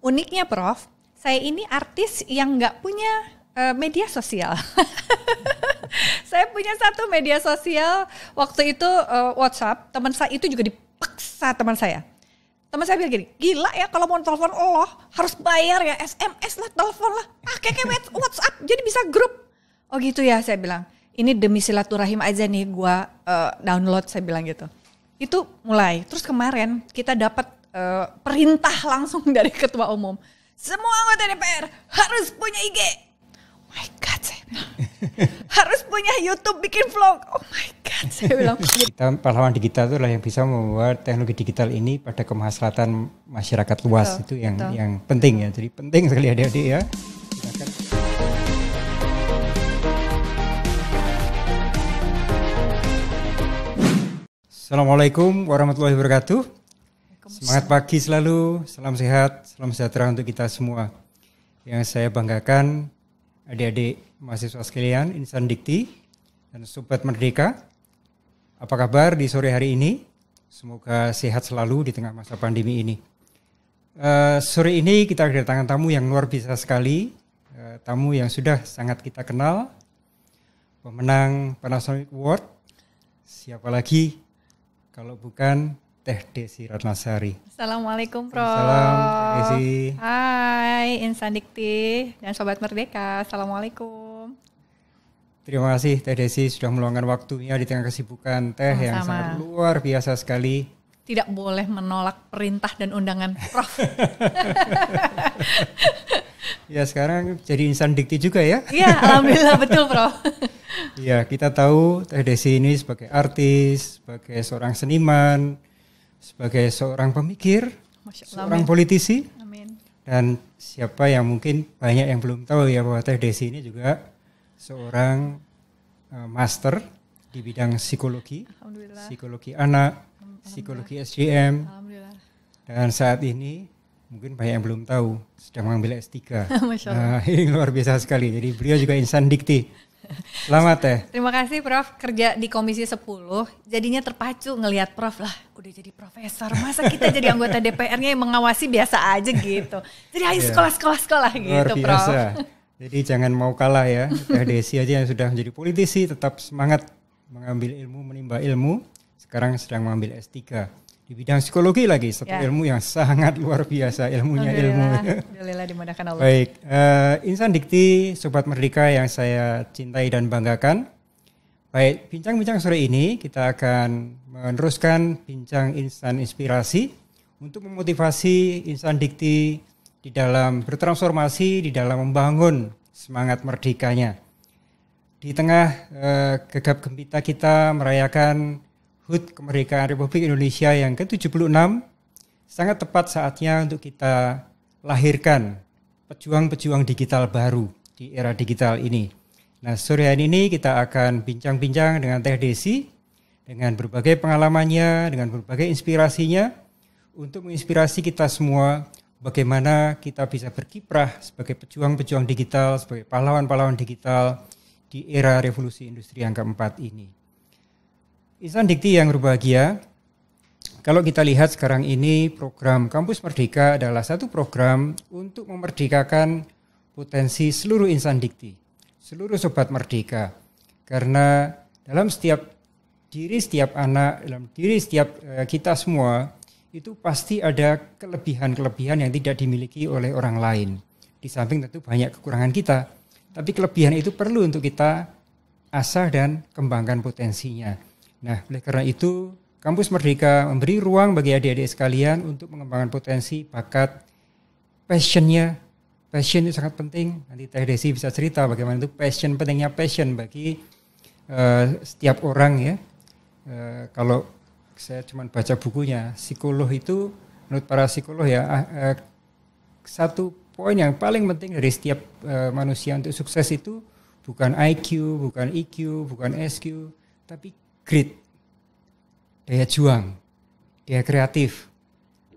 uniknya Prof, saya ini artis yang nggak punya media sosial. Saya punya satu media sosial waktu itu WhatsApp. Teman saya itu juga dipaksa teman saya. Teman saya bilang gini, gila ya kalau mau telepon Allah harus bayar ya, SMS lah, telepon lah, pakai WhatsApp jadi bisa grup. Oh gitu ya, saya bilang. Ini demi silaturahim aja nih gua download, saya bilang gitu. Itu mulai. Terus kemarin kita dapat perintah langsung dari ketua umum. Semua anggota DPR harus punya IG. Oh my God, saya bilang. Harus punya YouTube, bikin vlog. Oh my God, saya bilang. Kita pahlawan digital itu adalah yang bisa membawa teknologi digital ini pada kemaslahatan masyarakat luas. Betul, itu yang penting ya. Jadi penting sekali adik-adik ya. Assalamualaikum warahmatullahi wabarakatuh. Semangat pagi selalu, salam sehat, salam sejahtera untuk kita semua. Yang saya banggakan adik-adik mahasiswa sekalian, Insan Dikti dan Sobat Merdeka. Apa kabar di sore hari ini? Semoga sehat selalu di tengah masa pandemi ini. Sore ini kita kedatangan tamu yang luar biasa sekali, tamu yang sudah sangat kita kenal, pemenang Panasonic Award. Siapa lagi kalau bukan Teh Desi Ratnasari. Assalamualaikum Prof. Salam Teh Desi. Hai Insan Dikti dan Sobat Merdeka. Assalamualaikum. Terima kasih Teh Desi sudah meluangkan waktunya di tengah kesibukan Teh yang sangat luar biasa sekali. Tidak boleh menolak perintah dan undangan Prof. Ya sekarang jadi Insan Dikti juga ya. Iya alhamdulillah betul Prof. Ya kita tahu Teh Desi ini sebagai artis, sebagai seorang seniman, sebagai seorang pemikir, seorang politisi. Amin. Dan siapa yang mungkin banyak yang belum tahu ya bahwa Teh Desi ini juga seorang master di bidang psikologi, psikologi anak, psikologi SDM. Dan saat ini mungkin banyak yang belum tahu sedang mengambil S3. Nah, ini luar biasa sekali. Jadi beliau juga Insan Dikti. Selamat Teh. Terima kasih Prof. Kerja di Komisi 10 jadinya terpacu ngelihat Prof lah udah jadi profesor. Masa kita jadi anggota DPR-nya yang mengawasi biasa aja gitu. Jadi ayo sekolah gitu Prof. Luar biasa. Jadi jangan mau kalah ya. Teh Desi aja yang sudah menjadi politisi tetap semangat mengambil ilmu, menimba ilmu. Sekarang sedang mengambil S3 di bidang psikologi lagi, satu ilmu yang sangat luar biasa ilmunya. Alhamdulillah dimudahkan Allah. Baik, Insan Dikti, Sobat Merdeka yang saya cintai dan banggakan. Baik, bincang-bincang sore ini kita akan meneruskan bincang Insan Inspirasi untuk memotivasi Insan Dikti di dalam bertransformasi, di dalam membangun semangat merdekanya. Di tengah gegap gempita kita merayakan HUT Kemerdekaan Republik Indonesia yang ke-76, sangat tepat saatnya untuk kita lahirkan pejuang-pejuang digital baru di era digital ini. Nah, sore hari ini kita akan bincang-bincang dengan Teh Desi, dengan berbagai pengalamannya, dengan berbagai inspirasinya, untuk menginspirasi kita semua bagaimana kita bisa berkiprah sebagai pejuang-pejuang digital, sebagai pahlawan-pahlawan digital di era revolusi industri yang keempat ini. Insan Dikti yang berbahagia, kalau kita lihat sekarang ini program Kampus Merdeka adalah satu program untuk memerdekakan potensi seluruh Insan Dikti, seluruh Sobat Merdeka. Karena dalam setiap diri setiap anak, dalam diri setiap kita semua, itu pasti ada kelebihan-kelebihan yang tidak dimiliki oleh orang lain. Di samping tentu banyak kekurangan kita, tapi kelebihan itu perlu untuk kita asah dan kembangkan potensinya. Nah, oleh karena itu, Kampus Merdeka memberi ruang bagi adik-adik sekalian untuk mengembangkan potensi, bakat, passionnya. Passion itu sangat penting. Nanti Teh Desi bisa cerita bagaimana itu pentingnya passion bagi setiap orang ya. Kalau saya cuma baca bukunya, psikolog itu, menurut para psikolog ya, satu poin yang paling penting dari setiap manusia untuk sukses itu bukan IQ, bukan EQ, bukan SQ, tapi grit, daya juang, daya kreatif,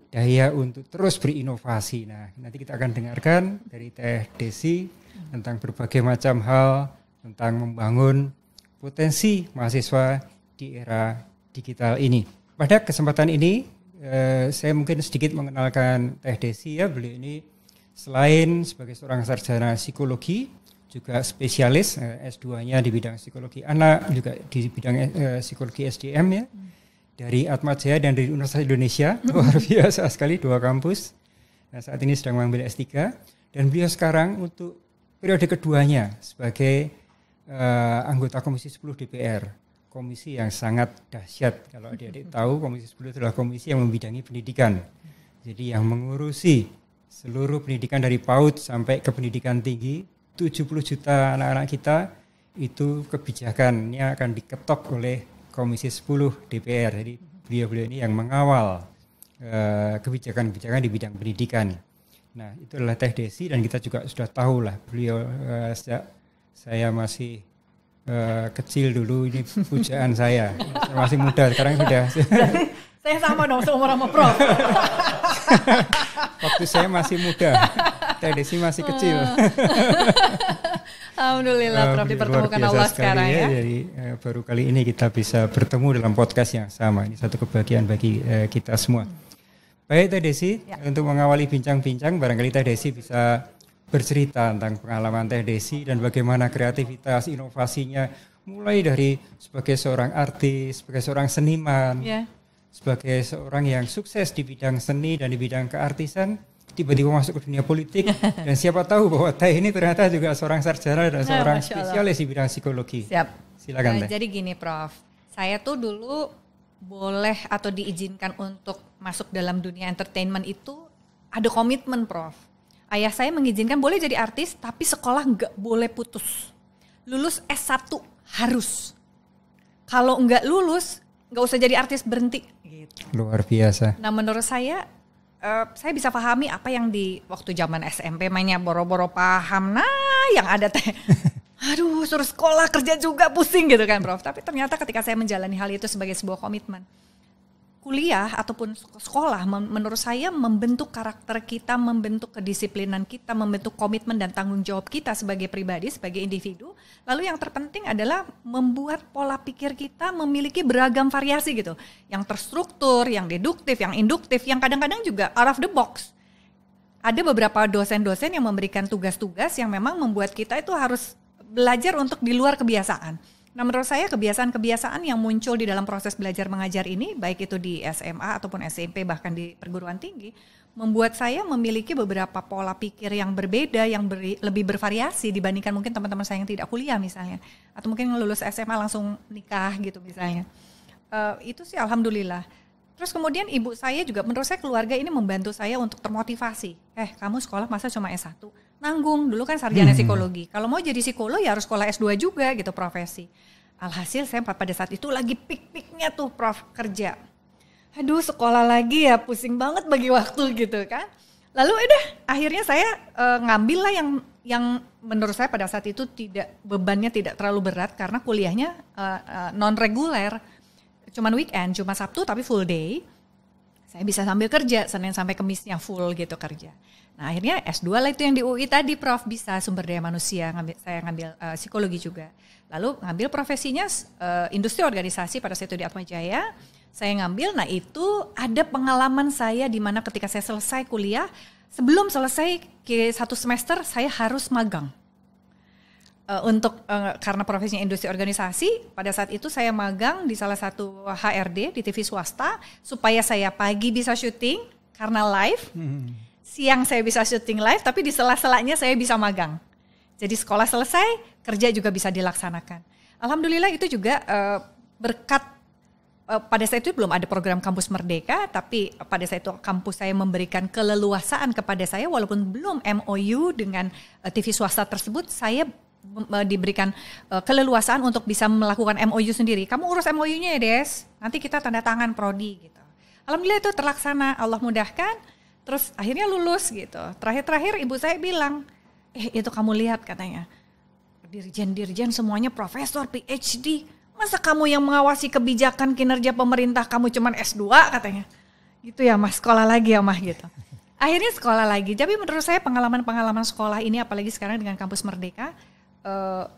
daya untuk terus berinovasi. Nah, nanti kita akan dengarkan dari Teh Desi tentang berbagai macam hal, tentang membangun potensi mahasiswa di era digital ini. Pada kesempatan ini, saya mungkin sedikit mengenalkan Teh Desi ya. Beliau ini Selain sebagai seorang sarjana psikologi, juga spesialis S2-nya di bidang psikologi anak, juga di bidang psikologi SDM ya. Dari Atmajaya dan dari Universitas Indonesia, luar biasa sekali, 2 kampus. Nah, saat ini sedang mengambil S3 dan beliau sekarang untuk periode keduanya sebagai anggota Komisi 10 DPR. Komisi yang sangat dahsyat, kalau adik-adik tahu Komisi 10 adalah komisi yang membidangi pendidikan. Jadi yang mengurusi seluruh pendidikan dari PAUD sampai ke pendidikan tinggi, 70 juta anak-anak kita itu kebijakannya akan diketok oleh Komisi 10 DPR. Jadi beliau-beliau ini yang mengawal kebijakan-kebijakan di bidang pendidikan. Nah, itu adalah Teh Desi dan kita juga sudah tahu lah beliau sejak saya masih kecil dulu ini pujaan saya. Saya masih muda, sekarang sudah. Saya sama dong seumur sama Prof. Waktu saya masih muda, Teh Desi masih kecil. Alhamdulillah Prof dipertemukan Allah sekarang ya. Jadi baru kali ini kita bisa bertemu dalam podcast yang sama. Ini satu kebahagiaan bagi kita semua. Baik Teh Desi, untuk mengawali bincang-bincang barangkali Teh Desi bisa bercerita tentang pengalaman Teh Desi dan bagaimana kreativitas, inovasinya mulai dari sebagai seorang artis, sebagai seorang seniman, sebagai seorang yang sukses di bidang seni dan di bidang keartisan, tiba-tiba masuk ke dunia politik dan siapa tahu bahwa Teh ini ternyata juga seorang sarjana dan seorang spesialis di bidang psikologi. Siap. Silakan Teh. Jadi gini Prof, saya tuh dulu boleh atau diizinkan untuk masuk dalam dunia entertainment itu ada komitmen Prof. Ayah saya mengizinkan boleh jadi artis tapi sekolah nggak boleh putus. Lulus S1 harus. Kalau nggak lulus nggak usah jadi artis, berhenti. Gitu. Luar biasa. Nah menurut saya bisa pahami apa yang di waktu zaman SMP mainnya boro-boro paham. Nah yang ada teh, aduh suruh sekolah kerja juga pusing gitu kan Prof. Tapi ternyata ketika saya menjalani hal itu sebagai sebuah komitmen, kuliah ataupun sekolah menurut saya membentuk karakter kita, membentuk kedisiplinan kita, membentuk komitmen dan tanggung jawab kita sebagai pribadi, sebagai individu. Lalu yang terpenting adalah membuat pola pikir kita memiliki beragam variasi gitu. Yang terstruktur, yang deduktif, yang induktif, yang kadang-kadang juga out of the box. Ada beberapa dosen-dosen yang memberikan tugas-tugas yang memang membuat kita itu harus belajar untuk di luar kebiasaan. Nah menurut saya kebiasaan-kebiasaan yang muncul di dalam proses belajar mengajar ini, baik itu di SMA ataupun SMP bahkan di perguruan tinggi, membuat saya memiliki beberapa pola pikir yang berbeda, yang lebih bervariasi dibandingkan mungkin teman-teman saya yang tidak kuliah misalnya. Atau mungkin lulus SMA langsung nikah gitu misalnya. Itu sih alhamdulillah. Terus kemudian ibu saya juga, menurut saya keluarga ini membantu saya untuk termotivasi. Kamu sekolah masa cuma S1? Nanggung, dulu kan sarjana psikologi. Kalau mau jadi psikolog ya harus sekolah S2 juga gitu profesi. Alhasil saya pada saat itu lagi pik-piknya tuh Prof kerja. Aduh sekolah lagi ya pusing banget bagi waktu gitu kan. Lalu akhirnya saya ngambil lah yang menurut saya pada saat itu bebannya tidak terlalu berat karena kuliahnya non reguler. Cuman weekend, cuma Sabtu tapi full day. Saya bisa sambil kerja, Senin sampai Kemisnya full gitu kerja. Nah akhirnya S2 lah itu yang di UI tadi Prof, bisa sumber daya manusia, saya ngambil psikologi juga. Lalu ngambil profesinya industri organisasi pada saat itu di Atmajaya. Saya ngambil, nah itu ada pengalaman saya di mana ketika saya selesai kuliah, sebelum selesai satu semester saya harus magang. Karena profesinya industri organisasi, pada saat itu saya magang di salah satu HRD di TV swasta supaya saya pagi bisa syuting karena live, siang saya bisa syuting live, tapi di sela-selanya saya bisa magang. Jadi sekolah selesai, kerja juga bisa dilaksanakan. Alhamdulillah itu juga berkat pada saat itu belum ada program Kampus Merdeka, tapi pada saat itu kampus saya memberikan keleluasaan kepada saya walaupun belum MOU dengan TV swasta tersebut, saya diberikan keleluasaan untuk bisa melakukan MOU sendiri. Kamu urus MOU-nya ya Des, nanti kita tanda tangan prodi gitu. Alhamdulillah itu terlaksana, Allah mudahkan. Terus akhirnya lulus gitu. Terakhir ibu saya bilang, itu kamu lihat katanya, dirjen-dirjen semuanya profesor, PhD. Masa kamu yang mengawasi kebijakan kinerja pemerintah kamu cuman S2 katanya. Gitu ya mas, sekolah lagi ya mah gitu. Akhirnya sekolah lagi. Tapi menurut saya pengalaman-pengalaman sekolah ini apalagi sekarang dengan Kampus Merdeka,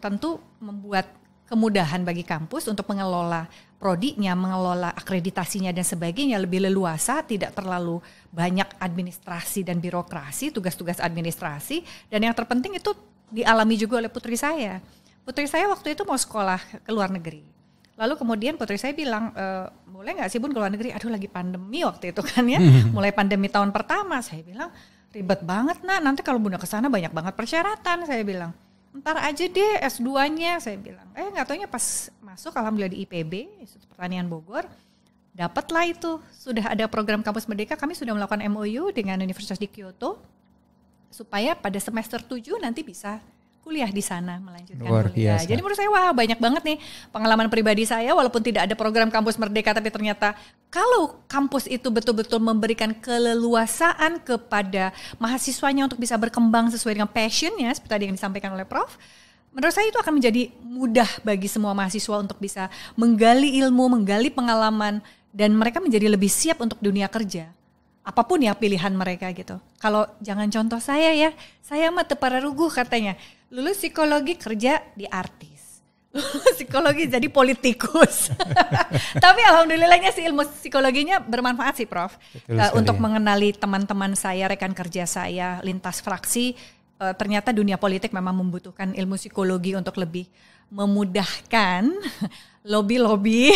tentu membuat kemudahan bagi kampus untuk mengelola prodinya, mengelola akreditasinya dan sebagainya lebih leluasa, tidak terlalu banyak administrasi dan birokrasi, tugas-tugas administrasi, dan yang terpenting itu dialami juga oleh putri saya. Putri saya waktu itu mau sekolah ke luar negeri. Lalu kemudian putri saya bilang, boleh nggak sih Bun ke luar negeri? Aduh lagi pandemi waktu itu kan ya, mulai pandemi tahun pertama. Saya bilang ribet banget nak, nanti kalau Bunda ke sana banyak banget persyaratan. Saya bilang, ntar aja deh S2-nya. Saya bilang, nggak taunya pas masuk alhamdulillah di IPB, Institut Pertanian Bogor, dapatlah itu. Sudah ada program Kampus Merdeka, kami sudah melakukan MOU dengan Universitas di Kyoto, supaya pada semester 7 nanti bisa kuliah di sana, melanjutkan Luar kuliah. biasa. Jadi menurut saya wah banyak banget nih pengalaman pribadi saya, walaupun tidak ada program Kampus Merdeka, tapi ternyata kalau kampus itu betul-betul memberikan keleluasaan kepada mahasiswanya untuk bisa berkembang sesuai dengan passionnya, seperti tadi yang disampaikan oleh Prof, menurut saya itu akan menjadi mudah bagi semua mahasiswa untuk bisa menggali ilmu, menggali pengalaman, dan mereka menjadi lebih siap untuk dunia kerja. Apapun ya pilihan mereka gitu. Kalau jangan contoh saya ya, saya mah tepararuguh katanya. Lulus psikologi kerja di artis. Lulus psikologi jadi politikus. Tapi alhamdulillahnya sih ilmu psikologinya bermanfaat sih Prof. Untuk mengenali teman-teman saya, rekan kerja saya, lintas fraksi. Ternyata dunia politik memang membutuhkan ilmu psikologi untuk lebih memudahkan lobby-lobby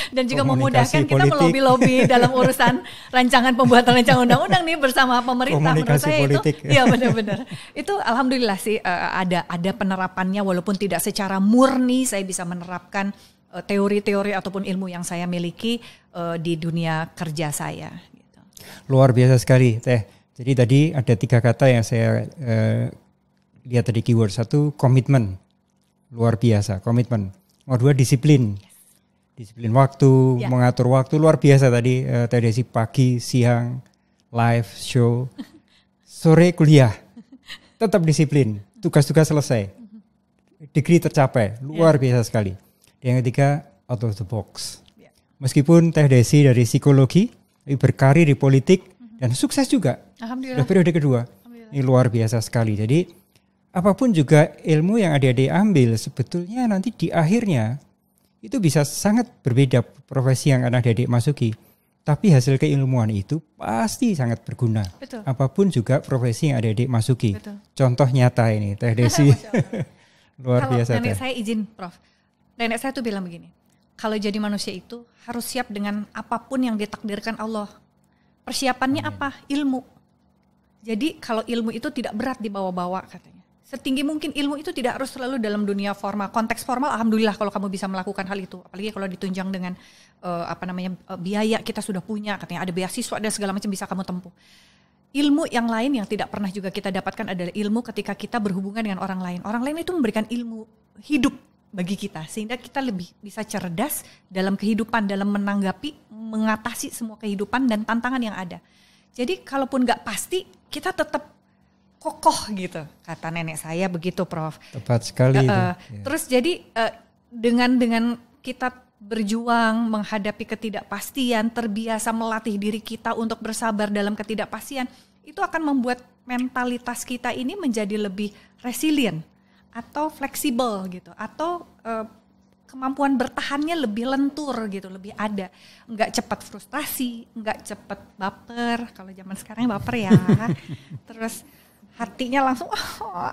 dan juga memudahkan kita melobi-lobi dalam urusan rancangan pembuatan rancangan undang-undang nih bersama pemerintah. Menurut saya politik. Itu ya benar-benar itu alhamdulillah sih ada penerapannya, walaupun tidak secara murni saya bisa menerapkan teori-teori ataupun ilmu yang saya miliki di dunia kerja saya gitu. Luar biasa sekali Teh. Jadi tadi ada 3 kata yang saya lihat tadi keyword. 1 komitmen, luar biasa komitmen. Yang 2 disiplin, disiplin waktu, mengatur waktu, luar biasa tadi. Tadi pagi, siang, live show, sore kuliah, tetap disiplin, tugas-tugas selesai, degree tercapai, luar biasa sekali. Yang 3 out of the box. Meskipun Teh Desi dari psikologi, berkarir di politik dan sukses juga. Alhamdulillah. Periode kedua, ini luar biasa sekali. Jadi apapun juga ilmu yang adik-adik ambil, sebetulnya nanti di akhirnya itu bisa sangat berbeda profesi yang akan adik-adik masuki. Tapi hasil keilmuan itu pasti sangat berguna. Betul. Apapun juga profesi yang adik-adik masuki. Betul. Contoh nyata ini Teh Desi. Luar biasa. Kalau nenek Teh. saya izin Prof. Nenek saya tuh bilang begini, kalau jadi manusia itu harus siap dengan apapun yang ditakdirkan Allah. Persiapannya apa? Ilmu. Jadi kalau ilmu itu tidak berat dibawa-bawa katanya. Setinggi mungkin ilmu itu tidak harus selalu dalam dunia formal. Konteks formal alhamdulillah kalau kamu bisa melakukan hal itu. Apalagi kalau ditunjang dengan biaya kita sudah punya, katanya ada beasiswa dan segala macam bisa kamu tempuh. Ilmu yang lain yang tidak pernah juga kita dapatkan adalah ilmu ketika kita berhubungan dengan orang lain. Orang lain itu memberikan ilmu hidup bagi kita sehingga kita lebih bisa cerdas dalam kehidupan, dalam menanggapi, mengatasi semua kehidupan dan tantangan yang ada. Jadi kalaupun nggak pasti, kita tetap kokoh gitu, kata nenek saya begitu Prof. Tepat sekali. Terus jadi dengan kita berjuang menghadapi ketidakpastian, terbiasa melatih diri kita untuk bersabar dalam ketidakpastian, itu akan membuat mentalitas kita ini menjadi lebih resilient atau fleksibel gitu, atau kemampuan bertahannya lebih lentur gitu, lebih ada. Enggak cepat frustasi, enggak cepat baper. Kalau zaman sekarang baper ya. Terus hatinya langsung,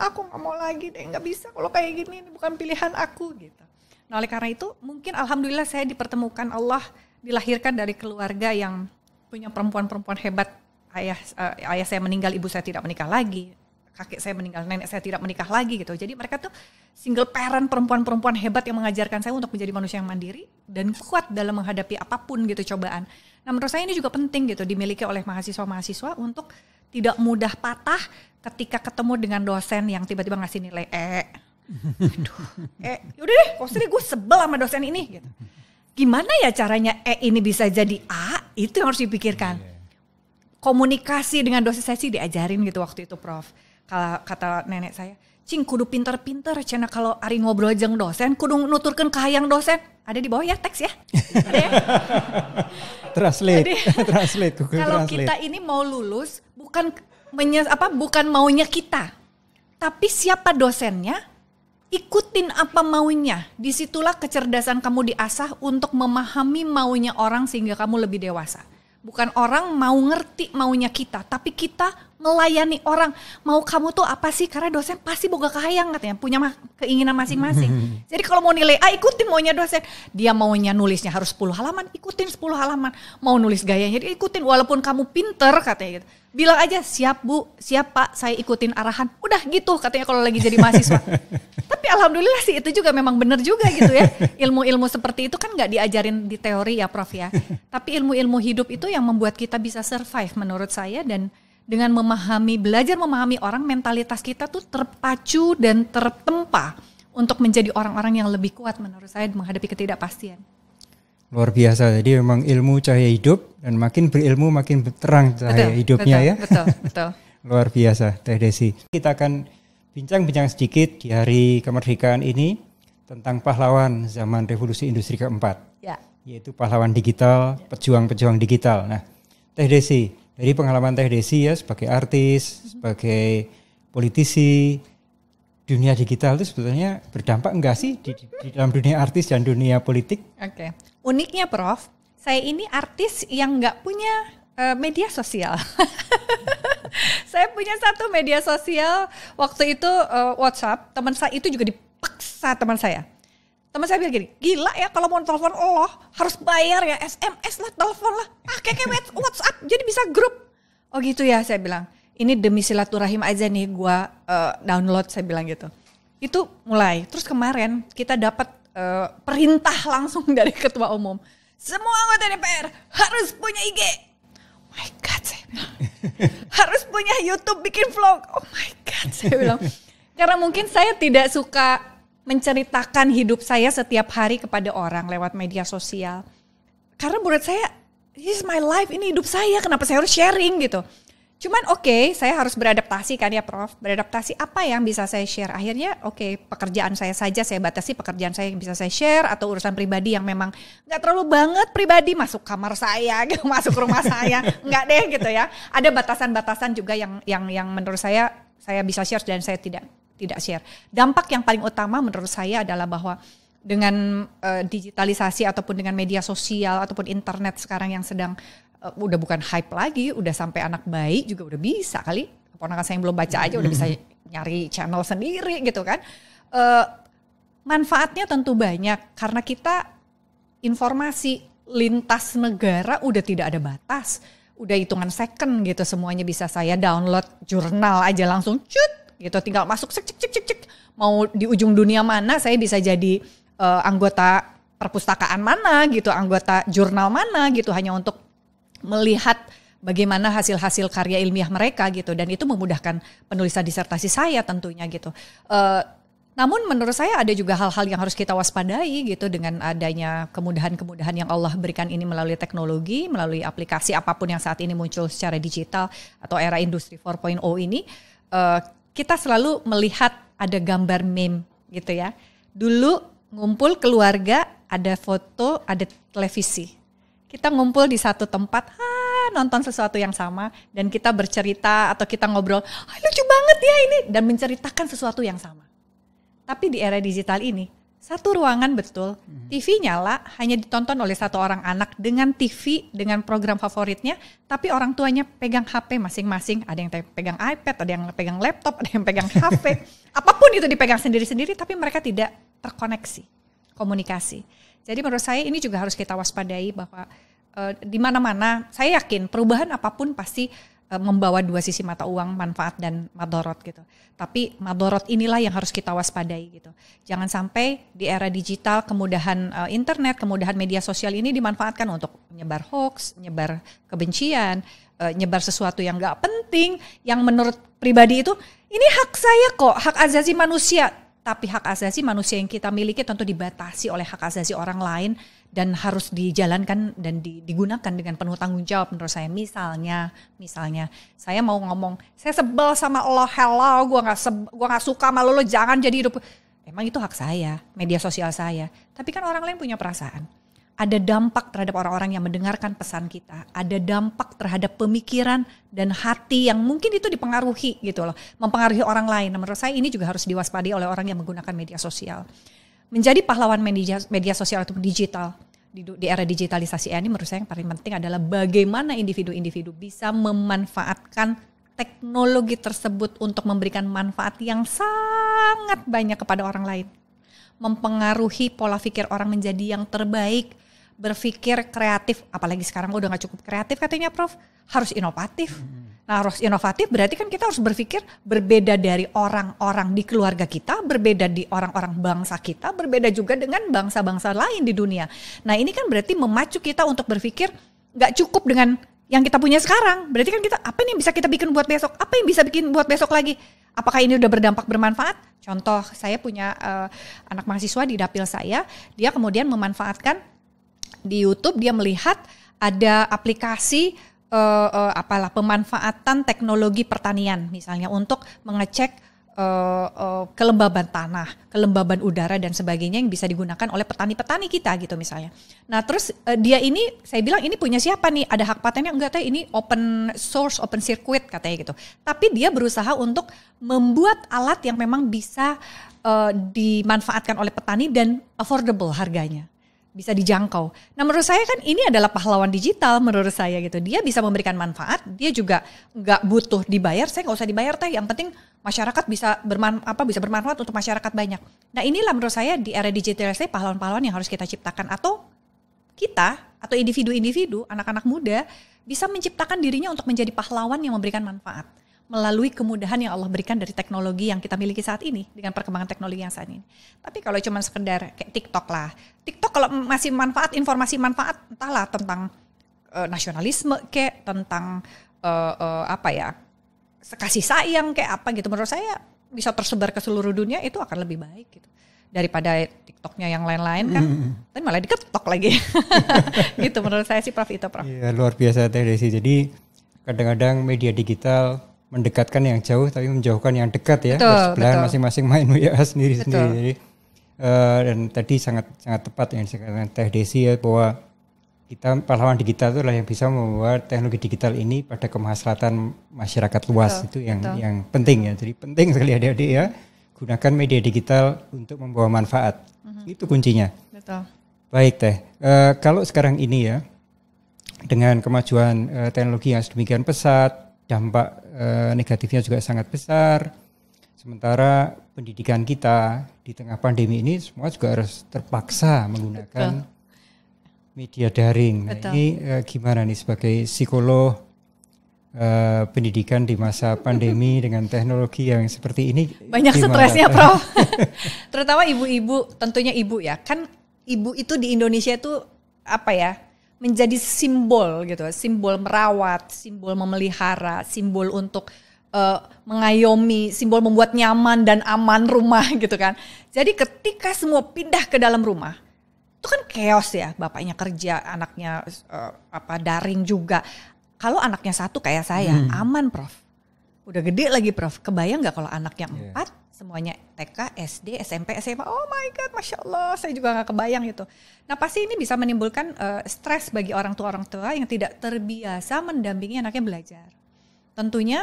aku nggak mau lagi deh, nggak bisa kalau kayak gini, ini bukan pilihan aku gitu. Nah oleh karena itu mungkin alhamdulillah saya dipertemukan Allah, dilahirkan dari keluarga yang punya perempuan-perempuan hebat. Ayah saya meninggal, ibu saya tidak menikah lagi. Kakek saya meninggal, nenek saya tidak menikah lagi gitu. Jadi mereka tuh single parent, perempuan-perempuan hebat yang mengajarkan saya untuk menjadi manusia yang mandiri dan kuat dalam menghadapi apapun gitu cobaan. Nah menurut saya ini juga penting gitu dimiliki oleh mahasiswa-mahasiswa untuk tidak mudah patah ketika ketemu dengan dosen yang tiba-tiba ngasih nilai yaudah deh, kok sih gue sebel sama dosen ini gitu. Gimana ya caranya ini bisa jadi A, itu yang harus dipikirkan. Komunikasi dengan dosen saya sih diajarin gitu waktu itu Prof. Kalau kata nenek saya, cing kudu pinter-pinter, cina kalau ari ngobrol jeung dosen, kudu nuturkeun ka hayang dosen. Ada di bawah ya teks ya. Ada ya. Translate. Kalau kita ini mau lulus bukan maunya kita, tapi siapa dosennya ikutin apa maunya. Disitulah kecerdasan kamu diasah untuk memahami maunya orang sehingga kamu lebih dewasa. Bukan orang mau ngerti maunya kita, tapi kita melayani orang. Mau kamu tuh apa sih? Karena dosen pasti boga kahayang katanya, punya keinginan masing-masing. Jadi kalau mau nilai A, ikutin maunya dosen. Dia maunya nulisnya harus 10 halaman, ikutin 10 halaman. Mau nulis gayanya, ikutin walaupun kamu pinter katanya gitu. Bilang aja, siap Bu, siap Pak, saya ikutin arahan. Udah gitu katanya kalau lagi jadi mahasiswa. Tapi alhamdulillah sih itu juga memang benar juga gitu ya. Ilmu-ilmu seperti itu kan gak diajarin di teori ya Prof ya. Tapi ilmu-ilmu hidup itu yang membuat kita bisa survive menurut saya. Dan dengan belajar memahami orang, mentalitas kita tuh terpacu dan tertempa untuk menjadi orang-orang yang lebih kuat menurut saya menghadapi ketidakpastian. Luar biasa, jadi memang ilmu cahaya hidup dan makin berilmu makin terang cahaya hidupnya ya. Betul. Luar biasa Teh Desi. Kita akan bincang-bincang sedikit di hari kemerdekaan ini tentang pahlawan zaman revolusi industri keempat. Ya. Yaitu pahlawan digital, pejuang-pejuang digital. Nah, Teh Desi, dari pengalaman Teh Desi ya sebagai artis, sebagai politisi, dunia digital itu sebetulnya berdampak enggak sih di dalam dunia artis dan dunia politik? Oke. Uniknya Prof, saya ini artis yang enggak punya media sosial. Saya punya satu media sosial waktu itu WhatsApp, teman saya itu juga dipaksa teman saya. Teman saya bilang gini, gila ya kalau mau telepon Allah harus bayar ya, SMS lah, telepon lah, pakai WhatsApp jadi bisa grup. Oh gitu ya, saya bilang. Ini demi silaturahim aja nih gue download, saya bilang gitu. Itu mulai. Terus kemarin kita dapat perintah langsung dari ketua umum. Semua anggota DPR harus punya IG. Oh my God, saya bilang. Harus punya YouTube, bikin vlog. Oh my God, saya bilang. Karena mungkin saya tidak suka menceritakan hidup saya setiap hari kepada orang lewat media sosial. Karena menurut saya, this is my life, ini hidup saya, kenapa saya harus sharing gitu. Cuman oke, saya harus beradaptasi kan ya Prof. Beradaptasi apa yang bisa saya share. Akhirnya pekerjaan saya saja saya batasi, pekerjaan saya yang bisa saya share. Atau urusan pribadi yang memang gak terlalu banget pribadi, masuk kamar saya, gitu, masuk rumah saya. Enggak deh gitu ya. Ada batasan-batasan juga yang menurut saya bisa share dan saya tidak share. Dampak yang paling utama menurut saya adalah bahwa dengan digitalisasi ataupun dengan media sosial ataupun internet sekarang yang sedang udah bukan hype lagi, udah sampai anak bayi juga udah bisa kali. Keponakan saya yang belum baca aja udah bisa nyari channel sendiri gitu kan. Manfaatnya tentu banyak karena kita informasi lintas negara udah tidak ada batas. Udah hitungan second gitu, semuanya bisa saya download jurnal aja langsung cut gitu, tinggal masuk cek. Mau di ujung dunia mana saya bisa jadi anggota perpustakaan mana gitu, anggota jurnal mana gitu, hanya untuk melihat bagaimana hasil-hasil karya ilmiah mereka gitu, dan itu memudahkan penulisan disertasi saya tentunya gitu. Namun menurut saya ada juga hal-hal yang harus kita waspadai gitu dengan adanya kemudahan-kemudahan yang Allah berikan ini melalui teknologi, melalui aplikasi apapun yang saat ini muncul secara digital atau era industri 4.0 ini. Kita selalu melihat ada gambar meme gitu ya. Dulu ngumpul keluarga, ada foto, ada televisi. Kita ngumpul di satu tempat, nonton sesuatu yang sama, dan kita bercerita atau kita ngobrol, lucu banget ya ini, dan menceritakan sesuatu yang sama. Tapi di era digital ini, satu ruangan betul, TV nyala, hanya ditonton oleh satu orang anak dengan TV, dengan program favoritnya, tapi orang tuanya pegang HP masing-masing, ada yang pegang iPad, ada yang pegang laptop, ada yang pegang HP, apapun itu dipegang sendiri-sendiri, tapi mereka tidak terkoneksi, komunikasi. Jadi menurut saya ini juga harus kita waspadai bahwa di mana-mana saya yakin perubahan apapun pasti membawa dua sisi mata uang, manfaat dan madorot gitu. Tapi madorot inilah yang harus kita waspadai gitu. Jangan sampai di era digital kemudahan internet, kemudahan media sosial ini dimanfaatkan untuk menyebar hoax, menyebar kebencian, nyebar sesuatu yang gak penting, yang menurut pribadi itu ini hak saya kok, hak asasi manusia. Tapi hak asasi manusia yang kita miliki tentu dibatasi oleh hak asasi orang lain dan harus dijalankan dan digunakan dengan penuh tanggung jawab menurut saya. Misalnya saya mau ngomong, saya sebel sama lo, hello, gua nggak suka sama lo, jangan jadi hidup. Emang itu hak saya, media sosial saya. Tapi kan orang lain punya perasaan. ada dampak terhadap orang-orang yang mendengarkan pesan kita, ada dampak terhadap pemikiran dan hati yang mungkin itu dipengaruhi gitu loh, mempengaruhi orang lain. Nah, menurut saya ini juga harus diwaspadai oleh orang yang menggunakan media sosial. Menjadi pahlawan media sosial atau digital di era digitalisasi ini, menurut saya yang paling penting adalah bagaimana individu-individu bisa memanfaatkan teknologi tersebut untuk memberikan manfaat yang sangat banyak kepada orang lain, mempengaruhi pola pikir orang menjadi yang terbaik, berpikir kreatif, apalagi sekarang udah gak cukup kreatif katanya Prof, harus inovatif. Nah, harus inovatif berarti kan kita harus berpikir berbeda dari orang-orang di keluarga kita, berbeda di orang-orang bangsa kita, berbeda juga dengan bangsa-bangsa lain di dunia. Nah, ini kan berarti memacu kita untuk berpikir gak cukup dengan yang kita punya sekarang. Berarti kan kita, apa nih yang bisa kita bikin buat besok? Apa yang bisa bikin buat besok lagi? Apakah ini udah berdampak bermanfaat? Contoh, saya punya anak mahasiswa di dapil saya, dia kemudian memanfaatkan di YouTube, dia melihat ada aplikasi pemanfaatan teknologi pertanian misalnya untuk mengecek kelembaban tanah, kelembaban udara dan sebagainya yang bisa digunakan oleh petani-petani kita gitu misalnya. Nah terus dia ini, saya bilang ini punya siapa nih? Ada hak patennya? Enggak, ini open source, open circuit katanya gitu. Tapi dia berusaha untuk membuat alat yang memang bisa dimanfaatkan oleh petani dan affordable harganya, bisa dijangkau. Nah menurut saya kan ini adalah pahlawan digital menurut saya gitu. Dia bisa memberikan manfaat, dia juga nggak butuh dibayar. Saya nggak usah dibayar teh, yang penting masyarakat bisa bermanfaat untuk masyarakat banyak. Nah inilah menurut saya di era digitalisasi pahlawan-pahlawan yang harus kita ciptakan, atau kita atau individu-individu, anak-anak muda bisa menciptakan dirinya untuk menjadi pahlawan yang memberikan manfaat melalui kemudahan yang Allah berikan dari teknologi yang kita miliki saat ini, dengan perkembangan teknologi yang saat ini. Tapi kalau cuma sekedar kayak TikTok lah, TikTok kalau masih manfaat, informasi manfaat, entahlah tentang nasionalisme kayak tentang kasih sayang kayak apa gitu, menurut saya bisa tersebar ke seluruh dunia, itu akan lebih baik gitu daripada TikToknya yang lain-lain kan, tapi malah diketok lagi. Gitu menurut saya sih Prof, itu Prof. Iya, luar biasa Teh Desi. Jadi kadang-kadang media digital mendekatkan yang jauh tapi menjauhkan yang dekat ya. Bersebelahan masing-masing main WA sendiri-sendiri. Jadi, dan tadi sangat tepat yang dikatakan Teh Desi ya, bahwa kita pahlawan digital itu adalah yang bisa membuat teknologi digital ini pada kemaslahatan masyarakat luas. Itu yang penting ya. Jadi penting sekali adik-adik ya, gunakan media digital untuk membawa manfaat. Itu kuncinya. Betul. Baik Teh, kalau sekarang ini ya, dengan kemajuan teknologi yang sedemikian pesat, dampak negatifnya juga sangat besar. Sementara pendidikan kita di tengah pandemi ini semua juga harus terpaksa menggunakan media daring. Nah, ini gimana nih sebagai psikolog pendidikan di masa pandemi dengan teknologi yang seperti ini? Banyak stresnya Prof. Terutama ibu-ibu, tentunya ibu ya. Kan ibu itu di Indonesia itu menjadi simbol gitu, simbol merawat, simbol memelihara, simbol untuk mengayomi, simbol membuat nyaman dan aman rumah gitu kan. Jadi ketika semua pindah ke dalam rumah, itu kan chaos ya, bapaknya kerja, anaknya daring juga. Kalau anaknya satu kayak saya, aman Prof. Udah gede lagi Prof, kebayang gak kalau anaknya 4, semuanya TK, SD, SMP, SMA, oh my God, Masya Allah, saya juga gak kebayang gitu. Nah pasti ini bisa menimbulkan stres bagi orang tua yang tidak terbiasa mendampingi anaknya belajar. Tentunya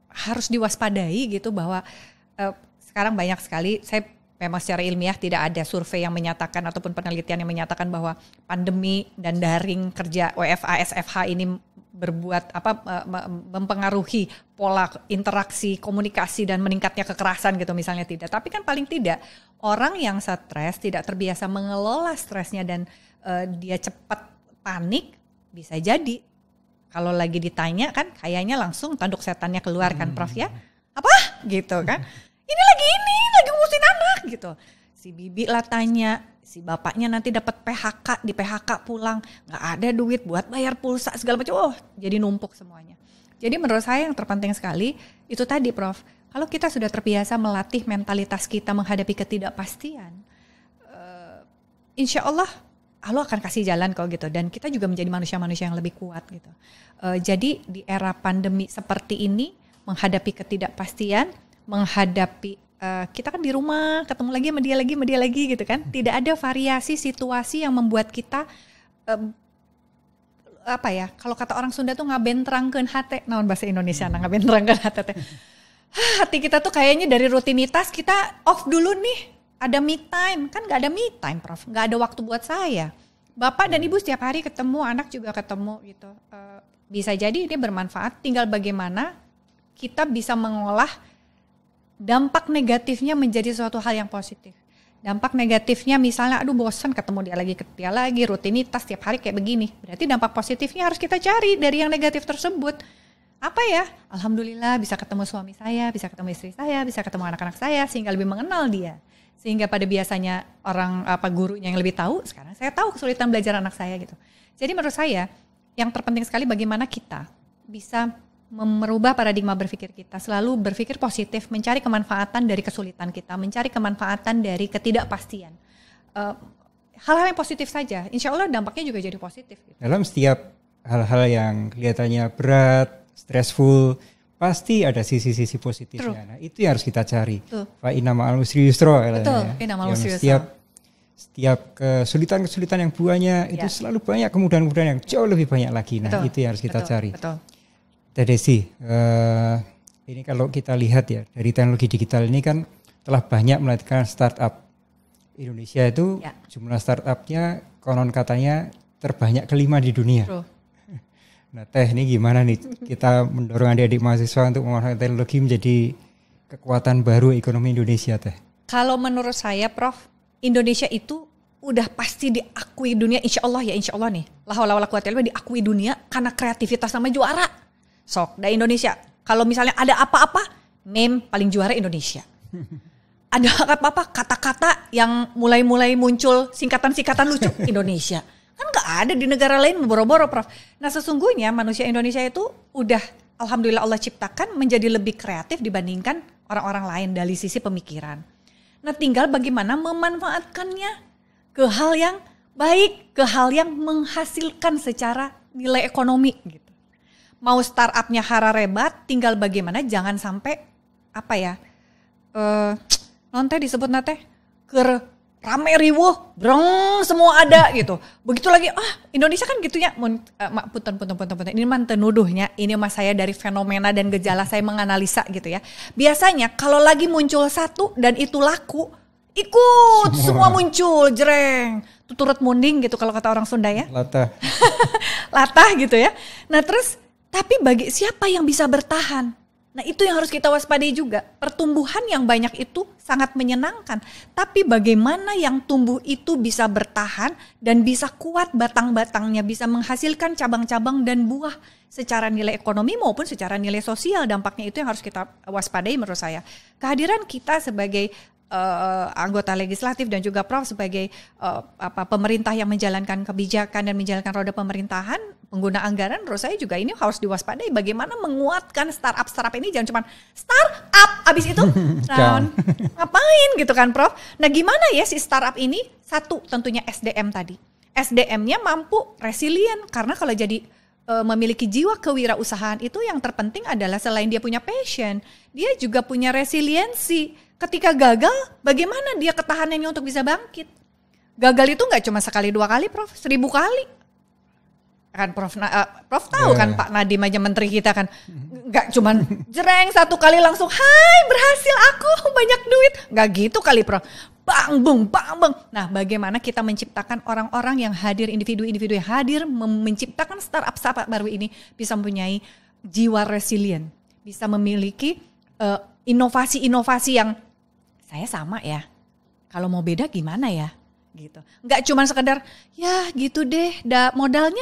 harus diwaspadai gitu bahwa sekarang banyak sekali, saya memang secara ilmiah tidak ada survei yang menyatakan ataupun penelitian yang menyatakan bahwa pandemi dan daring kerja WFA, SFH ini mempengaruhi pola interaksi, komunikasi dan meningkatnya kekerasan gitu misalnya, tidak. Tapi kan paling tidak orang yang stres, tidak terbiasa mengelola stresnya dan dia cepat panik, bisa jadi kalau lagi ditanya kan kayaknya langsung tanduk setannya keluar kan Prof ya. Apa? Gitu kan. Ini lagi ngurusin anak gitu. Si bibi lah tanya, si bapaknya nanti dapat PHK, di PHK pulang, nggak ada duit buat bayar pulsa segala macam, jadi numpuk semuanya. Jadi menurut saya yang terpenting sekali itu tadi Prof, kalau kita sudah terbiasa melatih mentalitas kita menghadapi ketidakpastian, insya Allah akan kasih jalan kok gitu, dan kita juga menjadi manusia-manusia yang lebih kuat gitu. Jadi di era pandemi seperti ini, menghadapi ketidakpastian, menghadapi kita kan di rumah ketemu lagi sama dia lagi gitu kan. Tidak ada variasi situasi yang membuat kita kalau kata orang Sunda tuh ngabentrangkeun hate. Naon bahasa Indonesia ngabentrangkeun hate teh. Hati kita tuh kayaknya dari rutinitas kita off dulu nih. Ada me time, kan gak ada me time Prof. Gak ada waktu buat saya. Bapak dan ibu setiap hari ketemu, anak juga ketemu gitu. Bisa jadi ini bermanfaat, tinggal bagaimana kita bisa mengolah dampak negatifnya menjadi suatu hal yang positif. Dampak negatifnya misalnya, aduh bosan ketemu dia lagi, rutinitas tiap hari kayak begini. Berarti dampak positifnya harus kita cari dari yang negatif tersebut. Apa ya? Alhamdulillah bisa ketemu suami saya, bisa ketemu istri saya, bisa ketemu anak-anak saya, sehingga lebih mengenal dia. Sehingga pada biasanya orang gurunya yang lebih tahu, sekarang saya tahu kesulitan belajar anak saya gitu. Jadi menurut saya, yang terpenting sekali bagaimana kita bisa merubah paradigma berpikir kita, selalu berpikir positif, mencari kemanfaatan dari kesulitan kita, mencari kemanfaatan dari ketidakpastian. Hal-hal yang positif saja, insya Allah dampaknya juga jadi positif. Gitu. Dalam setiap hal-hal yang kelihatannya berat, stressful, pasti ada sisi-sisi positifnya. True. Nah itu yang harus kita cari. Fa inna ma'al usri yusra. Betul, inna ma'al usri yusra. Setiap kesulitan-kesulitan yang buahnya itu selalu banyak kemudahan-kemudahan yang jauh lebih banyak lagi. Nah itu yang harus kita cari. Betul. Teh Desi, ini kalau kita lihat ya dari teknologi digital ini kan telah banyak melahirkan startup. Indonesia itu jumlah startupnya konon katanya terbanyak kelima di dunia. True. Nah Teh ini gimana nih kita mendorong adik-adik mahasiswa untuk memanfaatkan teknologi menjadi kekuatan baru ekonomi Indonesia Teh? Kalau menurut saya Prof, Indonesia itu udah pasti diakui dunia, insya Allah nih. La haula wala quwata illa billah, diakui dunia karena kreativitas sama juara. Sok, dari Indonesia. Kalau misalnya ada apa-apa, meme paling juara Indonesia. Ada apa-apa, kata-kata yang mulai muncul singkatan-singkatan lucu Indonesia. Kan gak ada di negara lain boro-boro Prof. Nah sesungguhnya manusia Indonesia itu udah alhamdulillah Allah ciptakan menjadi lebih kreatif dibandingkan orang-orang lain dari sisi pemikiran. Nah tinggal bagaimana memanfaatkannya ke hal yang baik, ke hal yang menghasilkan secara nilai ekonomi gitu. Mau startupnya hararebat, tinggal bagaimana jangan sampai nonte disebut nate rame riwuh, breng semua ada gitu. Begitu lagi, Indonesia kan gitu ya. Punten. Ini mah tenuduhnya, ini mah saya dari fenomena dan gejala saya menganalisa gitu ya. Biasanya kalau lagi muncul satu dan itu laku, ikut semua muncul, jreng. Tuturut munding gitu kalau kata orang Sunda ya. Latah gitu ya. Nah terus, tapi bagi siapa yang bisa bertahan? Nah itu yang harus kita waspadai juga. Pertumbuhan yang banyak itu sangat menyenangkan. Tapi bagaimana yang tumbuh itu bisa bertahan dan bisa kuat batang-batangnya, bisa menghasilkan cabang-cabang dan buah secara nilai ekonomi maupun secara nilai sosial. Dampaknya itu yang harus kita waspadai menurut saya. Kehadiran kita sebagai anggota legislatif dan juga Prof sebagai pemerintah yang menjalankan kebijakan dan menjalankan roda pemerintahan, pengguna anggaran menurut saya juga ini harus diwaspadai bagaimana menguatkan startup ini, jangan cuma startup abis itu ngapain gitu kan Prof. Nah gimana ya si startup ini, satu tentunya SDM tadi, SDM-nya mampu resilient karena kalau jadi memiliki jiwa kewirausahaan itu yang terpenting adalah selain dia punya passion, dia juga punya resiliensi. Ketika gagal, bagaimana dia ketahanannya untuk bisa bangkit? Gagal itu nggak cuma sekali dua kali, Prof, 1000 kali. Kan Prof tahu kan Pak Nadiem aja menteri kita kan, nggak cuma jereng satu kali langsung, hai berhasil aku banyak duit, nggak gitu kali Prof. Bang bung. Nah, bagaimana kita menciptakan orang-orang yang hadir, individu-individu yang hadir, menciptakan startup baru ini bisa mempunyai jiwa resilient, bisa memiliki inovasi-inovasi yang saya sama ya, kalau mau beda gimana ya, gitu. Nggak cuma sekedar ya gitu deh, modalnya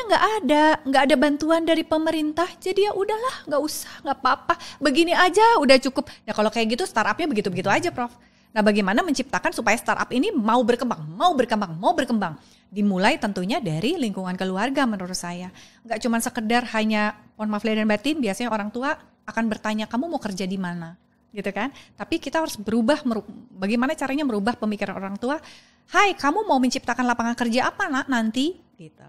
nggak ada bantuan dari pemerintah, jadi ya udahlah, nggak usah, nggak apa-apa, begini aja udah cukup. Nah kalau kayak gitu startupnya begitu-begitu aja Prof. Nah bagaimana menciptakan supaya startup ini mau berkembang. Dimulai tentunya dari lingkungan keluarga menurut saya. Nggak cuma sekedar hanya, mohon maaf lahir dan batin, biasanya orang tua akan bertanya, kamu mau kerja di mana? Gitu kan? Tapi kita harus berubah, bagaimana caranya merubah pemikiran orang tua. Hai, kamu mau menciptakan lapangan kerja apa nak nanti? Gitu.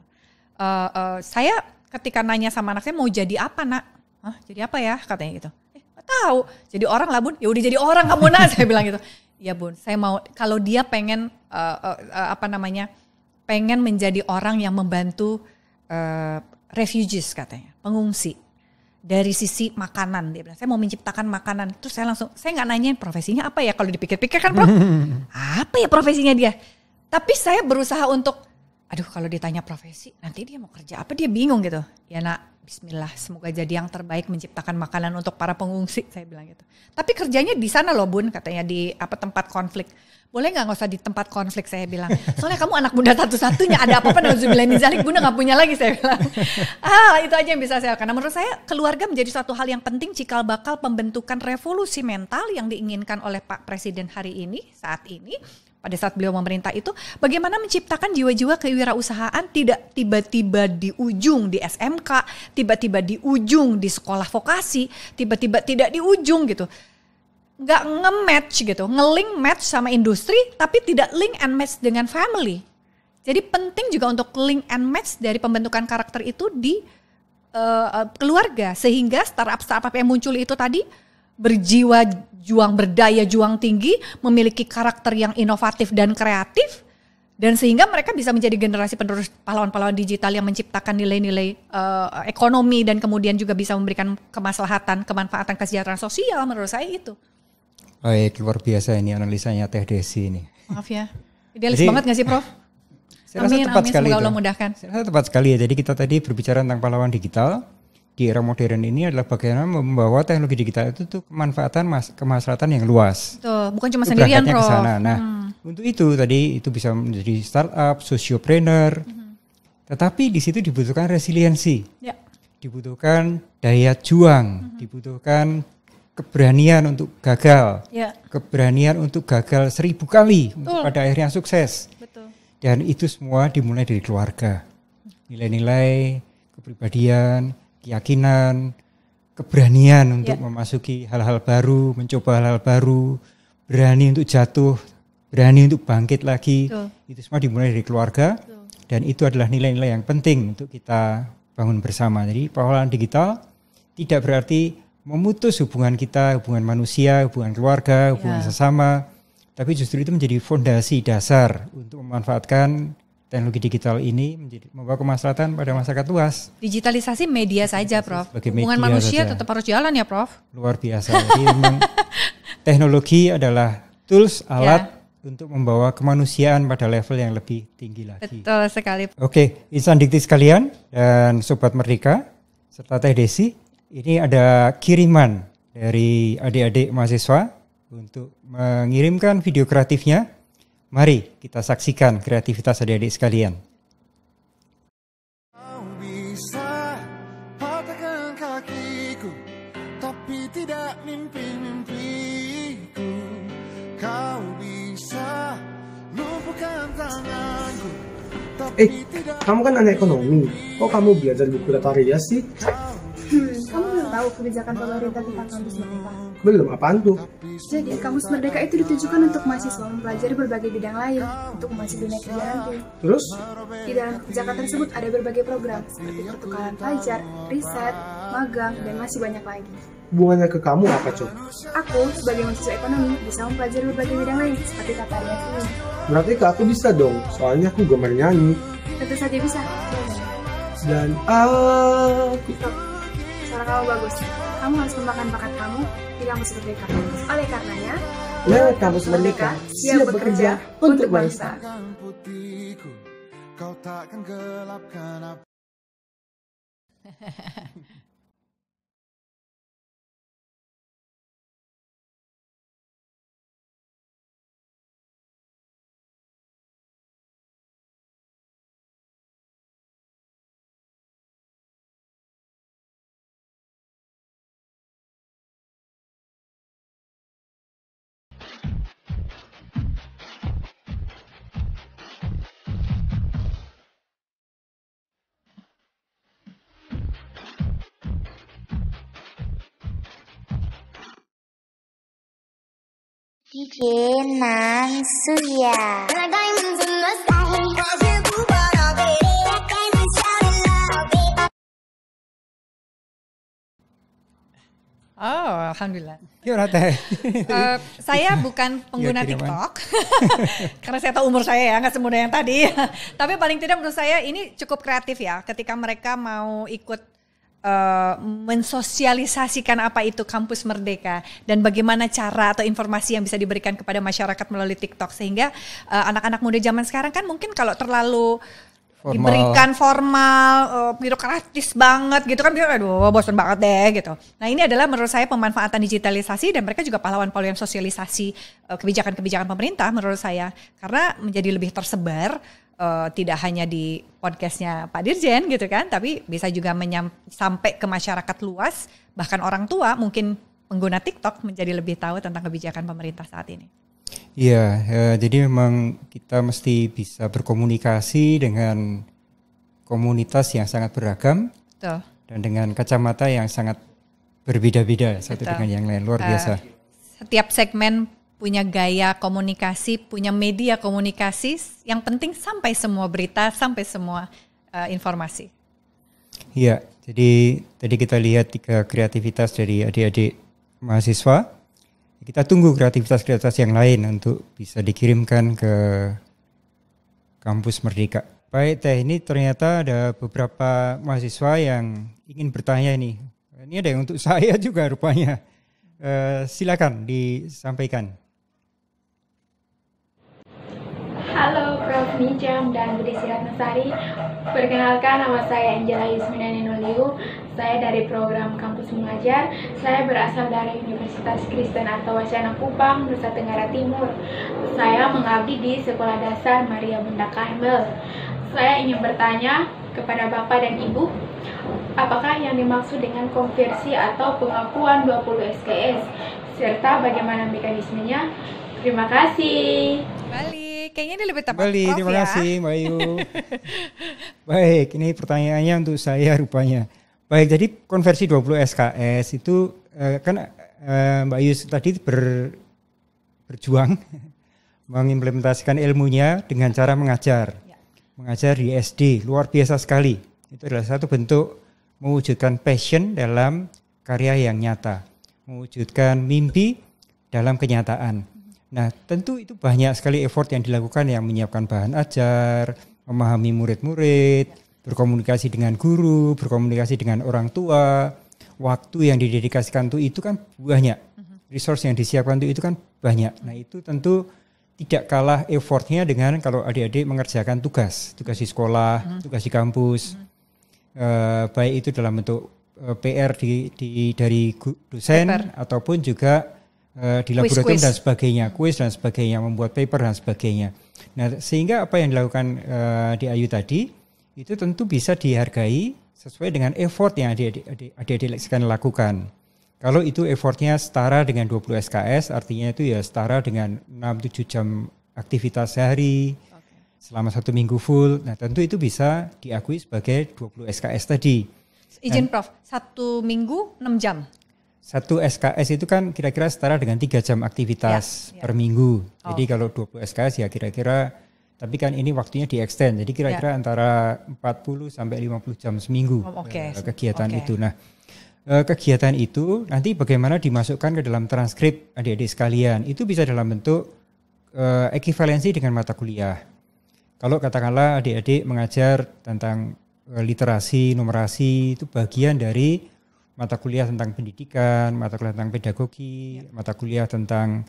Saya ketika nanya sama anak saya, mau jadi apa nak? Hah, jadi apa ya? Katanya gitu. Tahu. Jadi orang lah Bun, ya udah jadi orang kamu nak, saya bilang gitu. Ya Bun, saya mau kalau dia pengen pengen menjadi orang yang membantu refugees katanya, pengungsi. Dari sisi makanan dia bilang, saya mau menciptakan makanan. Terus saya nggak nanyain profesinya apa ya, kalau dipikir-pikir kan Prof, apa ya profesinya dia. Tapi saya berusaha untuk, aduh kalau ditanya profesi, nanti dia mau kerja apa, dia bingung gitu. Ya nak, bismillah, semoga jadi yang terbaik menciptakan makanan untuk para pengungsi, saya bilang gitu. Tapi kerjanya di sana loh Bun, katanya di tempat konflik. Boleh nggak usah di tempat konflik, saya bilang. Soalnya kamu anak bunda satu-satunya, ada apa-apa nauzubillah min dzalik, bunda nggak punya lagi, saya bilang. Itu aja yang bisa saya lakukan. Nah, menurut saya keluarga menjadi suatu hal yang penting cikal bakal pembentukan revolusi mental yang diinginkan oleh Pak Presiden hari ini, saat ini. Pada saat beliau memerintah itu, bagaimana menciptakan jiwa-jiwa kewirausahaan tidak tiba-tiba di ujung di SMK, tiba-tiba di ujung di sekolah vokasi, tiba-tiba tidak di ujung gitu. Nggak nge-match gitu, nge-link match sama industri, tapi tidak link and match dengan family. Jadi penting juga untuk link and match dari pembentukan karakter itu di keluarga. Sehingga startup yang muncul itu tadi berjiwa juang, berdaya juang tinggi, memiliki karakter yang inovatif dan kreatif, dan sehingga mereka bisa menjadi generasi penerus pahlawan-pahlawan digital yang menciptakan nilai-nilai ekonomi dan kemudian juga bisa memberikan kemaslahatan, kemanfaatan, kesejahteraan sosial. Menurut saya itu. Baik, luar biasa ini analisanya Teh Desi ini. Maaf ya, idealis banget gak sih Prof? Saya rasa tepat sekali. Semoga Allah mudahkan. Saya rasa tepat sekali ya. Jadi kita tadi berbicara tentang pahlawan digital di era modern ini adalah bagaimana membawa teknologi digital itu tuh kemanfaatan kemaslahatan yang luas. Tuh, bukan cuma sendirian Prof. Nah, untuk itu tadi itu bisa menjadi startup, sociopreneur. Tetapi di situ dibutuhkan resiliensi. Ya. Dibutuhkan daya juang, dibutuhkan keberanian untuk gagal, keberanian untuk gagal 1000 kali untuk pada akhirnya sukses. Betul. Dan itu semua dimulai dari keluarga. Nilai-nilai, kepribadian, keyakinan, keberanian untuk memasuki hal-hal baru, mencoba hal-hal baru, berani untuk jatuh, berani untuk bangkit lagi. Itu semua dimulai dari keluarga. Dan itu adalah nilai-nilai yang penting untuk kita bangun bersama. Jadi pahlawan digital tidak berarti memutus hubungan kita, hubungan manusia, hubungan keluarga, hubungan sesama, tapi justru itu menjadi fondasi dasar untuk memanfaatkan teknologi digital ini menjadi membawa kemaslahatan pada masyarakat luas. Digitalisasi media saja, Prof. Hubungan manusia tetap harus jalan ya, Prof. Luar biasa. Jadi memang teknologi adalah tools, alat untuk membawa kemanusiaan pada level yang lebih tinggi lagi. Betul sekali. Oke, insan dikti sekalian dan Sobat Merdeka serta Teh Desi. Ini ada kiriman dari adik-adik mahasiswa untuk mengirimkan video kreatifnya. Mari kita saksikan kreativitas adik-adik sekalian. Kau bisa patahkan kakiku, tapi tidak mimpi-mimpiku. Kau bisa lumpuhkan tanganku, tapi tidak. Kamu kan anak ekonomi, kok kamu belajar buku data rias sih? Kamu belum tahu kebijakan pemerintah tentang kampus merdeka? Belum, apaan tuh? Jadi, kampus merdeka itu ditujukan untuk mahasiswa mempelajari berbagai bidang lain untuk memasuki dunia kerja nanti. Terus? Di dalam kebijakan tersebut ada berbagai program seperti pertukaran pelajar, riset, magang, dan masih banyak lagi. Hubungannya ke kamu apa, Cok? Aku, sebagai mahasiswa ekonomi, bisa mempelajari berbagai bidang lain seperti tata rias ini. Berarti ke aku bisa dong, soalnya aku gemar nyanyi. Tentu saja bisa. Dan aku... Stop. Suara kamu bagus. Kamu harus mengembangkan bakat kamu di kampus merdeka. Oleh karenanya, lewat kampus merdeka, siap bekerja untuk bangsa. Kau takkan gelapkan. DJ Nansuya. Oh, alhamdulillah. Gimana Teh? Saya bukan pengguna Iya, TikTok, karena saya tahu umur saya ya, nggak semudah yang tadi. Tapi paling tidak menurut saya ini cukup kreatif ya, ketika mereka mau ikut mensosialisasikan apa itu Kampus Merdeka dan bagaimana cara atau informasi yang bisa diberikan kepada masyarakat melalui TikTok, sehingga anak-anak muda zaman sekarang kan mungkin kalau terlalu diberikan formal, birokratis banget gitu kan, aduh bosan banget deh gitu. Nah ini adalah menurut saya pemanfaatan digitalisasi, dan mereka juga pahlawan-pahlawan sosialisasi kebijakan-kebijakan pemerintah menurut saya, karena menjadi lebih tersebar, tidak hanya di podcastnya Pak Dirjen gitu kan, tapi bisa juga sampai ke masyarakat luas, bahkan orang tua mungkin pengguna TikTok menjadi lebih tahu tentang kebijakan pemerintah saat ini. Iya, jadi memang kita mesti bisa berkomunikasi dengan komunitas yang sangat beragam. Betul. Dan dengan kacamata yang sangat berbeda-beda satu dengan yang lain, luar biasa. Setiap segmen punya gaya komunikasi, punya media komunikasi, yang penting sampai semua berita, sampai semua informasi. Iya, jadi tadi kita lihat 3 kreativitas dari adik-adik mahasiswa. Kita tunggu kreativitas-kreativitas yang lain untuk bisa dikirimkan ke Kampus Merdeka. Baik Teh, ini ternyata ada beberapa mahasiswa yang ingin bertanya ini. Ini ada yang untuk saya juga rupanya. Silakan disampaikan. Halo Prof. Mijam dan Budi Siratnasari. Perkenalkan, nama saya Angela Yusmina Nenoliu. Saya dari program Kampus Mengajar. Saya berasal dari Universitas Kristen Artawacana Kupang, Nusa Tenggara Timur. Saya mengabdi di Sekolah Dasar Maria Bunda Karmel. Saya ingin bertanya kepada Bapak dan Ibu, apakah yang dimaksud dengan konversi atau pengakuan 20 SKS, serta bagaimana mekanismenya? Terima kasih. Balik, kayaknya ini lebih tepat. Balik, terima kasih Mbak Ayu. Baik, ini pertanyaannya untuk saya rupanya. Baik, jadi konversi 20 SKS itu kan Mbak Ayu tadi berjuang mengimplementasikan ilmunya dengan cara mengajar. Mengajar di SD, luar biasa sekali. Itu adalah satu bentuk mewujudkan passion dalam karya yang nyata. Mewujudkan mimpi dalam kenyataan. Nah, tentu itu banyak sekali effort yang dilakukan, yang menyiapkan bahan ajar, memahami murid-murid, berkomunikasi dengan guru, berkomunikasi dengan orang tua, waktu yang didedikasikan untuk itu kan banyak, resource yang disiapkan untuk itu kan banyak. Nah itu tentu tidak kalah effortnya dengan kalau adik-adik mengerjakan tugas di sekolah, tugas di kampus, baik itu dalam bentuk PR dari dosen ataupun juga di laboratorium dan sebagainya, kuis dan sebagainya, membuat paper dan sebagainya. Nah sehingga apa yang dilakukan di Ayu tadi itu tentu bisa dihargai sesuai dengan effort yang adik-adik sekarang lakukan. Kalau itu effortnya setara dengan 20 SKS, artinya itu ya setara dengan 6-7 jam aktivitas sehari selama 1 minggu full. Nah tentu itu bisa diakui sebagai 20 SKS tadi. Izin Prof, 1 minggu 6 jam? 1 SKS itu kan kira-kira setara dengan 3 jam aktivitas per minggu. Jadi kalau 20 SKS ya kira-kira, tapi kan ini waktunya di-extend, jadi kira-kira antara 40 sampai 50 jam seminggu kegiatan itu. Nah kegiatan itu nanti bagaimana dimasukkan ke dalam transkrip adik-adik sekalian, itu bisa dalam bentuk ekivalensi dengan mata kuliah. Kalau katakanlah adik-adik mengajar tentang literasi, numerasi, itu bagian dari mata kuliah tentang pendidikan, mata kuliah tentang pedagogi, mata kuliah tentang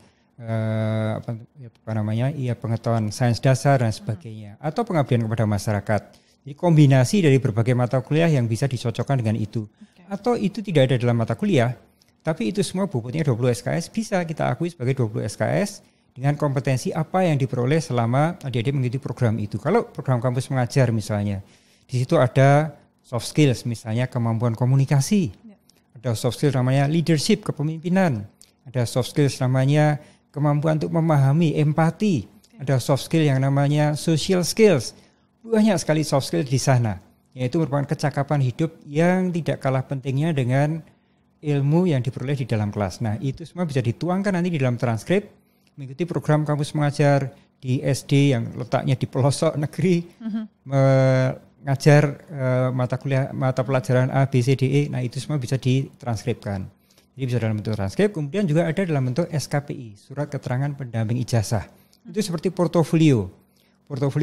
pengetahuan sains dasar dan sebagainya, atau pengabdian kepada masyarakat. Jadi kombinasi dari berbagai mata kuliah yang bisa dicocokkan dengan itu. Atau itu tidak ada dalam mata kuliah, tapi itu semua bobotnya 20 SKS, bisa kita akui sebagai 20 SKS dengan kompetensi apa yang diperoleh selama adik-adik mengikuti program itu. Kalau program kampus mengajar misalnya, di situ ada soft skills, misalnya kemampuan komunikasi, ada soft skills namanya leadership, kepemimpinan, ada soft skills namanya kemampuan untuk memahami, empati, ada soft skill yang namanya social skills. Banyak sekali soft skill di sana, yaitu merupakan kecakapan hidup yang tidak kalah pentingnya dengan ilmu yang diperoleh di dalam kelas. Nah itu semua bisa dituangkan nanti di dalam transkrip, mengikuti program kampus mengajar di SD yang letaknya di pelosok negeri, mengajar mata pelajaran A, B, C, D, E, nah itu semua bisa ditranskripkan. Jadi bisa dalam bentuk transkrip, kemudian juga ada dalam bentuk SKPI, surat keterangan pendamping ijazah. Itu seperti portofolio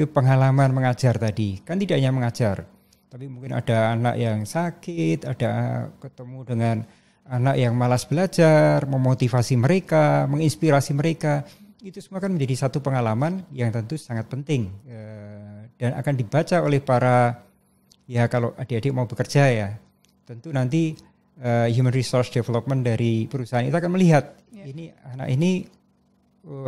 pengalaman mengajar tadi. Kan tidak hanya mengajar, tapi mungkin ada anak yang sakit, ada ketemu dengan anak yang malas belajar, memotivasi mereka, menginspirasi mereka. Itu semua kan menjadi satu pengalaman yang tentu sangat penting dan akan dibaca oleh para, ya kalau adik-adik mau bekerja ya, tentu nanti human resource development dari perusahaan itu akan melihat ini anak ini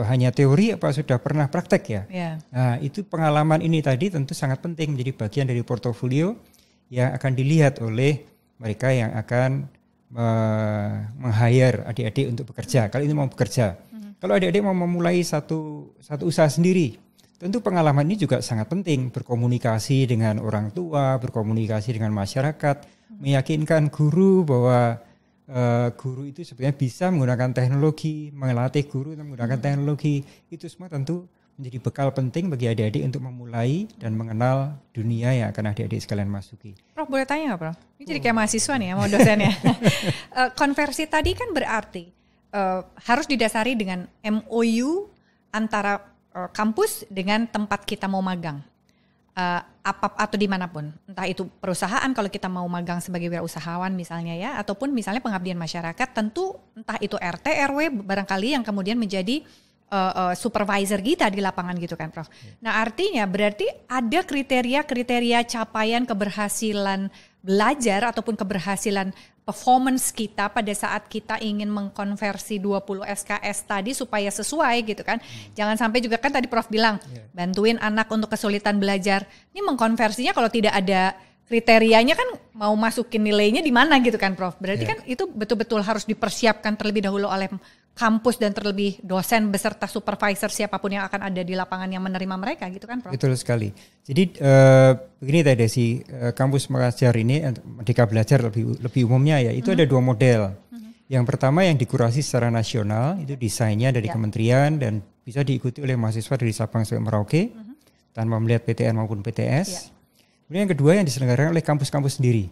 hanya teori apa sudah pernah praktek ya. Nah itu pengalaman ini tadi tentu sangat penting menjadi bagian dari portofolio yang akan dilihat oleh mereka yang akan meng-hire adik-adik untuk bekerja. Kalau ini mau bekerja, kalau adik-adik mau memulai satu usaha sendiri, tentu pengalaman ini juga sangat penting. Berkomunikasi dengan orang tua, berkomunikasi dengan masyarakat, meyakinkan guru bahwa guru itu sebenarnya bisa menggunakan teknologi, melatih guru untuk menggunakan teknologi. Itu semua tentu menjadi bekal penting bagi adik-adik untuk memulai dan mengenal dunia yang akan adik-adik sekalian masuki. Prof, boleh tanya nggak, Prof? Ini jadi kayak mahasiswa nih ya, mau dosennya. Konversi tadi kan berarti harus didasari dengan MOU antara kampus dengan tempat kita mau magang. Atau dimanapun, entah itu perusahaan kalau kita mau magang sebagai wirausahawan misalnya ya, ataupun misalnya pengabdian masyarakat, tentu entah itu RT, RW barangkali yang kemudian menjadi supervisor kita di lapangan gitu kan, Prof. Nah artinya berarti ada kriteria capaian keberhasilan belajar ataupun keberhasilan performance kita pada saat kita ingin mengkonversi 20 SKS tadi supaya sesuai gitu kan. Jangan sampai juga kan tadi Prof bilang bantuin anak untuk kesulitan belajar. Ini mengkonversinya kalau tidak ada kriterianya kan mau masukin nilainya di mana gitu kan, Prof. Berarti kan itu betul-betul harus dipersiapkan terlebih dahulu oleh kampus dan terlebih dosen beserta supervisor siapapun yang akan ada di lapangan yang menerima mereka gitu kan, Prof. Betul sekali. Jadi begini tadi Desi, kampus mengajar ini, Merdeka Belajar lebih umumnya ya, itu ada dua model. Yang pertama yang dikurasi secara nasional, itu desainnya dari kementerian dan bisa diikuti oleh mahasiswa dari Sabang sampai Merauke tanpa melihat PTN maupun PTS. Kemudian yang kedua yang diselenggarakan oleh kampus-kampus sendiri.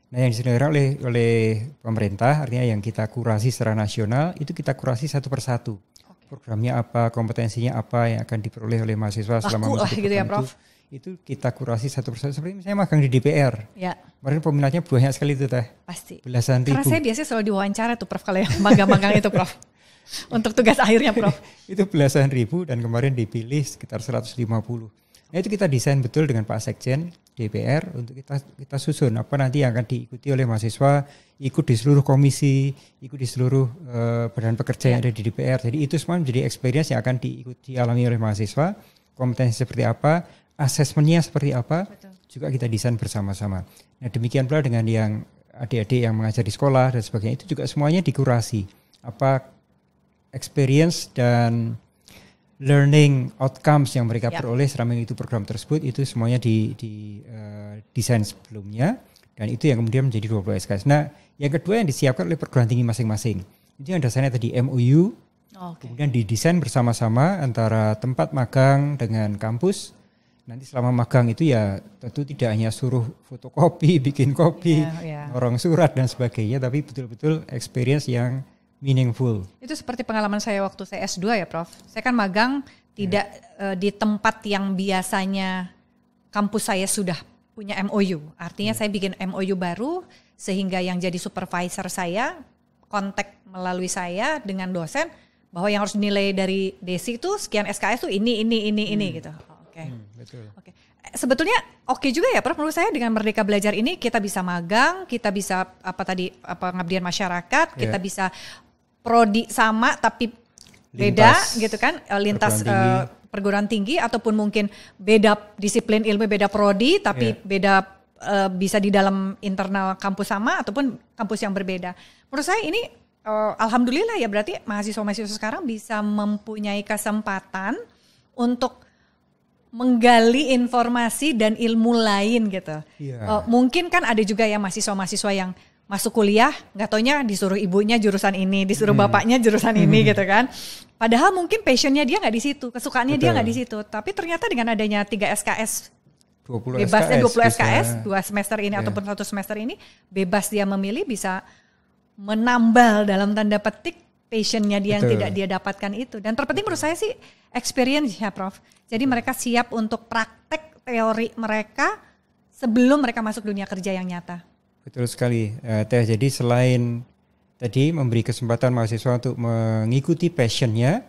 Nah yang diselenggarakan oleh pemerintah, artinya yang kita kurasi secara nasional, itu kita kurasi satu persatu. Programnya apa, kompetensinya apa yang akan diperoleh oleh mahasiswa selama masa gitu ya, Prof. Itu kita kurasi satu persatu. Seperti misalnya magang di DPR. Kemarin peminatnya banyak sekali itu teh. Pasti. Belasan ribu. Karena saya biasanya selalu diwawancara tuh, Prof, kalau yang magang-magang itu, Prof. Untuk tugas akhirnya, Prof. Itu belasan ribu dan kemarin dipilih sekitar 150. Nah itu kita desain betul dengan Pak Sekjen DPR untuk kita susun apa nanti yang akan diikuti oleh mahasiswa, ikut di seluruh komisi, ikut di seluruh badan pekerja yang ada di DPR. Jadi itu semua menjadi experience yang akan dialami oleh mahasiswa, kompetensi seperti apa, asesmennya seperti apa, juga kita desain bersama-sama. Nah demikian pula dengan yang adik-adik yang mengajar di sekolah dan sebagainya, itu juga semuanya dikurasi. Apa experience dan learning outcomes yang mereka peroleh selama itu program tersebut, itu semuanya desain sebelumnya dan itu yang kemudian menjadi 20 SKS. Nah yang kedua yang disiapkan oleh perguruan tinggi masing-masing, itu yang dasarnya tadi MOU, kemudian didesain bersama-sama antara tempat magang dengan kampus. Nanti selama magang itu ya tentu tidak hanya suruh fotokopi, bikin kopi, orang surat dan sebagainya, tapi betul-betul experience yang meaningful. Itu seperti pengalaman saya waktu saya S2 ya, Prof. Saya kan magang tidak di tempat yang biasanya kampus saya sudah punya MOU. Artinya saya bikin MOU baru sehingga yang jadi supervisor saya kontak melalui saya dengan dosen bahwa yang harus dinilai dari Desi itu sekian SKS tuh ini gitu. Betul. Sebetulnya oke juga ya, Prof, menurut saya dengan Merdeka Belajar ini kita bisa magang, kita bisa pengabdian masyarakat, kita bisa prodi sama tapi beda gitu kan, lintas perguruan tinggi ataupun mungkin beda disiplin ilmu, beda prodi tapi beda bisa di dalam internal kampus sama ataupun kampus yang berbeda. Menurut saya ini alhamdulillah ya, berarti mahasiswa-mahasiswa sekarang bisa mempunyai kesempatan untuk menggali informasi dan ilmu lain gitu. Mungkin kan ada juga ya mahasiswa-mahasiswa yang masuk kuliah, nggak taunya disuruh ibunya jurusan ini, disuruh bapaknya jurusan ini gitu kan. Padahal mungkin passionnya dia nggak di situ, kesukaannya dia nggak di situ. Tapi ternyata dengan adanya 3 SKS, 20 SKS, 2 semester ini ataupun 1 semester ini, bebas dia memilih bisa menambal dalam tanda petik passionnya dia yang Betul. tidak dia dapatkan itu. Dan terpenting menurut saya sih experience ya Prof. Jadi mereka siap untuk praktek teori mereka sebelum mereka masuk dunia kerja yang nyata. Betul sekali, Teh. Jadi selain tadi memberi kesempatan mahasiswa untuk mengikuti passionnya,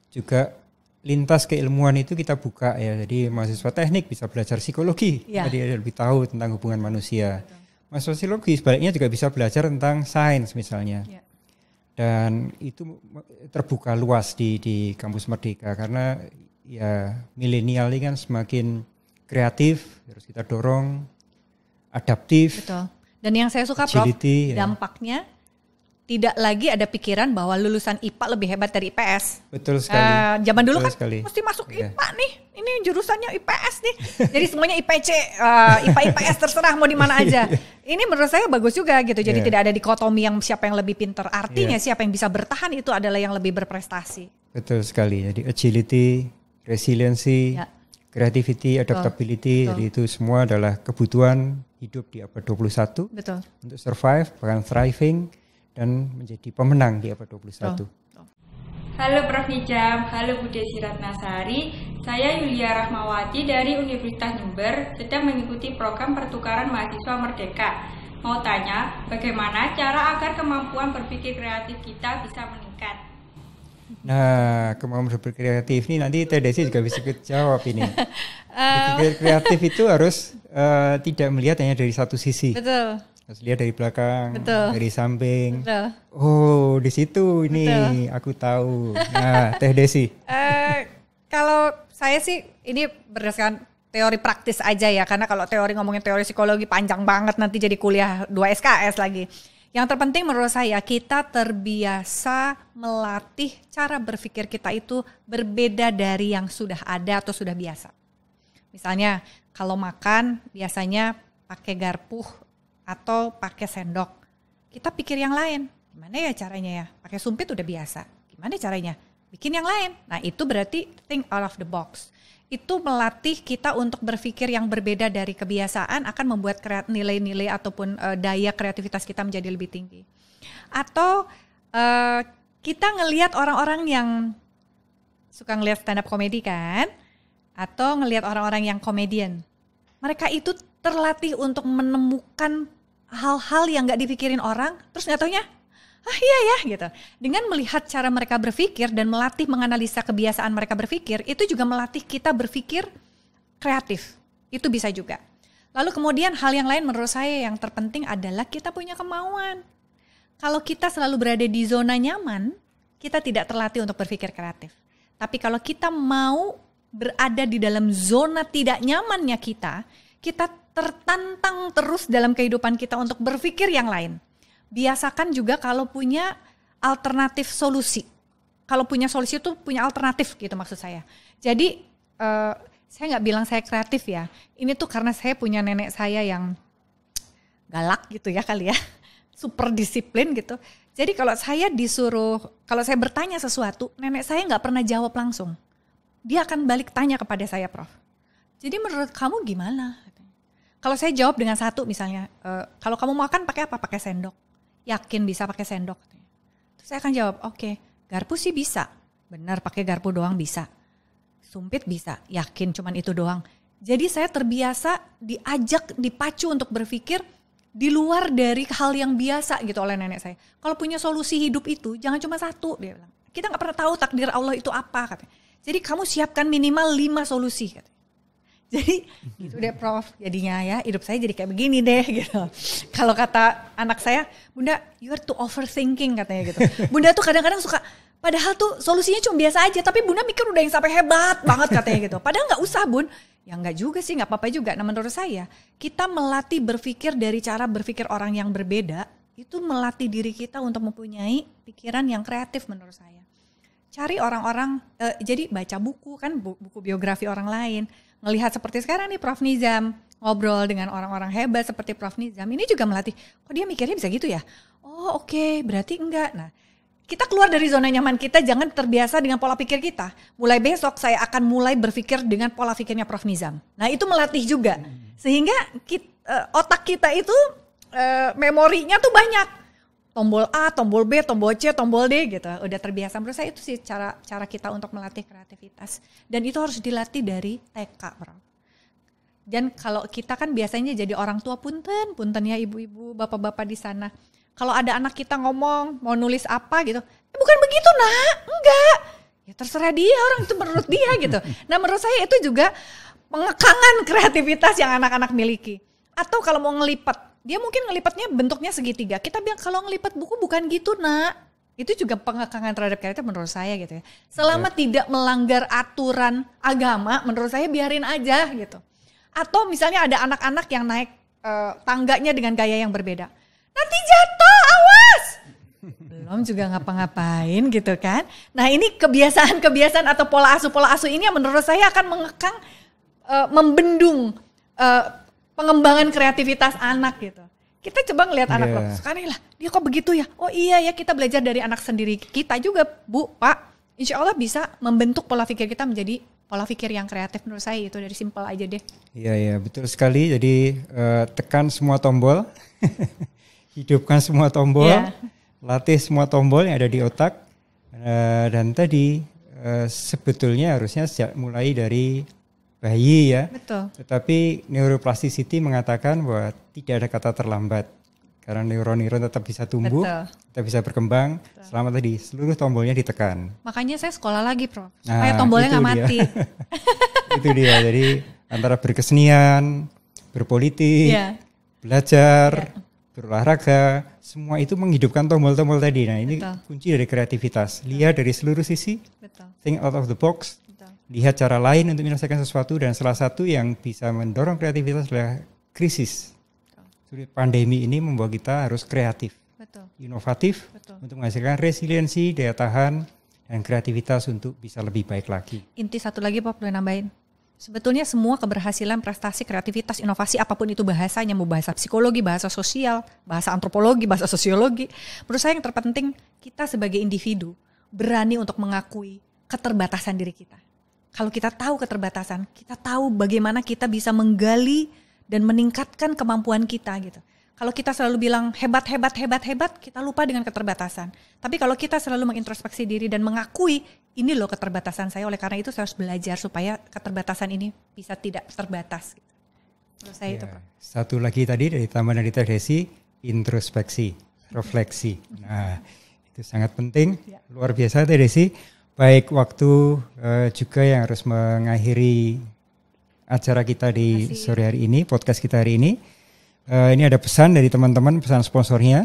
juga lintas keilmuan itu kita buka ya. Jadi mahasiswa teknik bisa belajar psikologi, Ya. jadi lebih tahu tentang hubungan manusia. Mahasiswa psikologi sebaliknya juga bisa belajar tentang sains misalnya. Ya. Dan itu terbuka luas di kampus Merdeka karena ya milenial ini kan semakin kreatif, harus kita dorong, adaptif. Betul. Dan yang saya suka Prof, Agility, ya. dampaknya tidak lagi ada pikiran bahwa lulusan IPA lebih hebat dari IPS. Betul sekali. Zaman dulu Betul kan sekali. mesti masuk Iya. IPA nih, ini jurusannya IPS nih. Jadi semuanya IPC, IPA IPS terserah mau di mana aja. Ini menurut saya bagus juga gitu. Jadi Iya. tidak ada dikotomi yang siapa yang lebih pintar. Artinya Iya. siapa yang bisa bertahan itu adalah yang lebih berprestasi. Betul sekali. Jadi agility, resiliency, Ya. creativity, adaptability. Betul. Jadi itu semua adalah kebutuhan hidup di abad 21 Betul. untuk survive, bahkan thriving dan menjadi pemenang di abad 21. Halo Prof. Nijam, halo Bu Desi Ratnasari. Saya Yulia Rahmawati dari Universitas Jember sedang mengikuti program pertukaran mahasiswa Merdeka. Mau tanya, bagaimana cara agar kemampuan berpikir kreatif kita bisa meningkat? Nah, kemampuan berpikir kreatif ini nanti Teh Desi juga bisa jawab ini. Berpikir kreatif itu harus tidak melihat hanya dari satu sisi. Betul. Harus lihat dari belakang, Betul. dari samping. Betul. Oh, di situ ini aku tahu. Nah, Teh Desi. Kalau saya sih ini berdasarkan teori praktis aja ya, karena kalau teori ngomongin teori psikologi panjang banget nanti jadi kuliah 2 SKS lagi. Yang terpenting menurut saya kita terbiasa melatih cara berpikir kita itu berbeda dari yang sudah ada atau sudah biasa. Misalnya kalau makan biasanya pakai garpu atau pakai sendok. Kita pikir yang lain. Gimana ya caranya ya? Pakai sumpit udah biasa. Gimana caranya? Bikin yang lain. Nah itu berarti think out of the box. Itu melatih kita untuk berpikir yang berbeda dari kebiasaan akan membuat nilai-nilai ataupun daya kreativitas kita menjadi lebih tinggi. Atau kita ngelihat orang-orang yang suka ngelihat stand up comedy kan? Atau ngelihat orang-orang yang komedian. Mereka itu terlatih untuk menemukan hal-hal yang gak dipikirin orang, terus gak taunya, iya ya gitu. Dengan melihat cara mereka berpikir dan melatih menganalisa kebiasaan mereka berpikir, itu juga melatih kita berpikir kreatif. Itu bisa juga. Lalu kemudian hal yang lain menurut saya yang terpenting adalah kita punya kemauan. Kalau kita selalu berada di zona nyaman, kita tidak terlatih untuk berpikir kreatif. Tapi kalau kita mau berada di dalam zona tidak nyamannya kita tertantang terus dalam kehidupan kita untuk berpikir yang lain. Biasakan juga kalau punya alternatif solusi. Kalau punya solusi itu punya alternatif gitu maksud saya. Jadi saya nggak bilang saya kreatif ya. Ini tuh karena saya punya nenek saya yang galak gitu ya kali ya. Super disiplin gitu. Jadi kalau saya bertanya sesuatu, nenek saya nggak pernah jawab langsung. Dia akan balik tanya kepada saya, Prof. Jadi menurut kamu gimana? Kalau saya jawab dengan satu misalnya, kalau kamu makan pakai apa? Pakai sendok. Yakin bisa pakai sendok? Terus saya akan jawab, oke, garpu sih bisa. Benar pakai garpu doang bisa. Sumpit bisa, yakin cuman itu doang. Jadi saya terbiasa dipacu untuk berpikir di luar dari hal yang biasa gitu oleh nenek saya. Kalau punya solusi hidup itu jangan cuma satu, dia bilang. Kita gak pernah tahu takdir Allah itu apa katanya. Jadi kamu siapkan minimal 5 solusi katanya. Jadi gitu deh Prof, jadinya ya hidup saya jadi kayak begini deh gitu. Kalau kata anak saya, Bunda you are too overthinking katanya gitu. Bunda tuh kadang-kadang suka, padahal tuh solusinya cuma biasa aja, tapi Bunda mikir udah yang sampai hebat banget katanya gitu. Padahal gak usah Bun, ya gak juga sih, gak apa-apa juga. Nah menurut saya, kita melatih berpikir dari cara berpikir orang yang berbeda, itu melatih diri kita untuk mempunyai pikiran yang kreatif menurut saya. Cari orang-orang, jadi baca buku kan, buku biografi orang lain. Ngelihat seperti sekarang nih Prof. Nizam, ngobrol dengan orang-orang hebat seperti Prof. Nizam, ini juga melatih, kok dia mikirnya bisa gitu ya? Oh oke, berarti enggak. Nah kita keluar dari zona nyaman kita, jangan terbiasa dengan pola pikir kita. Mulai besok saya akan mulai berpikir dengan pola pikirnya Prof. Nizam. Nah itu melatih juga, sehingga otak kita itu memorinya tuh banyak. tombol A, tombol B, tombol C, tombol D gitu. Udah terbiasa. Menurut saya itu sih cara kita untuk melatih kreativitas. Dan itu harus dilatih dari TK, Bro. Dan kalau kita kan biasanya jadi orang tua, punten ya ibu-ibu, bapak-bapak di sana. Kalau ada anak kita ngomong mau nulis apa gitu, bukan begitu nak, enggak. Ya terserah dia, orang itu menurut dia gitu. Nah menurut saya itu juga pengekangan kreativitas yang anak-anak miliki. Atau kalau mau ngelipat, dia mungkin ngelipatnya bentuknya segitiga. Kita bilang kalau ngelipat buku bukan gitu nak. Itu juga pengekangan terhadap kreatif menurut saya gitu ya. Selama tidak melanggar aturan agama, menurut saya biarin aja gitu. Atau misalnya ada anak-anak yang naik tangganya dengan gaya yang berbeda. Nanti jatuh, awas! Belum juga ngapa-ngapain gitu kan. Nah ini kebiasaan-kebiasaan atau pola asuh ini yang menurut saya akan mengekang, membendung pengembangan kreativitas anak gitu. Kita coba ngelihat anak loh, sekarang lah dia kok begitu ya. Oh iya ya, kita belajar dari anak sendiri kita juga Bu, Pak. Insya Allah bisa membentuk pola pikir kita menjadi pola pikir yang kreatif. Menurut saya itu dari simpel aja deh. Iya betul sekali. Jadi tekan semua tombol, hidupkan semua tombol, latih semua tombol yang ada di otak. Dan tadi sebetulnya harusnya sejak mulai dari bayi ya. Betul. Tetapi neuroplasticity mengatakan bahwa tidak ada kata terlambat. Karena neuron-neuron tetap bisa tumbuh, tetap bisa berkembang, selama tadi seluruh tombolnya ditekan. Makanya saya sekolah lagi, Prof. Supaya tombolnya nggak mati. Itu dia, jadi antara berkesenian, berpolitik, belajar, berolahraga, semua itu menghidupkan tombol-tombol tadi. Nah ini kunci dari kreativitas. Lihat dari seluruh sisi, think out of the box, lihat cara lain untuk menyelesaikan sesuatu, dan salah satu yang bisa mendorong kreativitas adalah krisis. Pandemi ini membuat kita harus kreatif, inovatif, untuk menghasilkan resiliensi, daya tahan, dan kreativitas untuk bisa lebih baik lagi. Inti satu lagi Pak, boleh nambahin. Sebetulnya semua keberhasilan, prestasi, kreativitas, inovasi, apapun itu bahasanya, mau bahasa psikologi, bahasa sosial, bahasa antropologi, bahasa sosiologi. Menurut saya yang terpenting kita sebagai individu berani untuk mengakui keterbatasan diri kita. Kalau kita tahu keterbatasan, kita tahu bagaimana kita bisa menggali dan meningkatkan kemampuan kita gitu. Kalau kita selalu bilang hebat, kita lupa dengan keterbatasan. Tapi kalau kita selalu mengintrospeksi diri dan mengakui ini loh keterbatasan saya, oleh karena itu saya harus belajar supaya keterbatasan ini bisa tidak terbatas. Gitu. Menurut saya itu Pak. Satu lagi tadi dari tambahan dari Teh Desi, introspeksi, refleksi. Nah itu sangat penting, luar biasa Teh Desi. Baik waktu juga yang harus mengakhiri acara kita di sore hari ini, podcast kita hari ini. Ini ada pesan dari teman-teman, pesan sponsornya.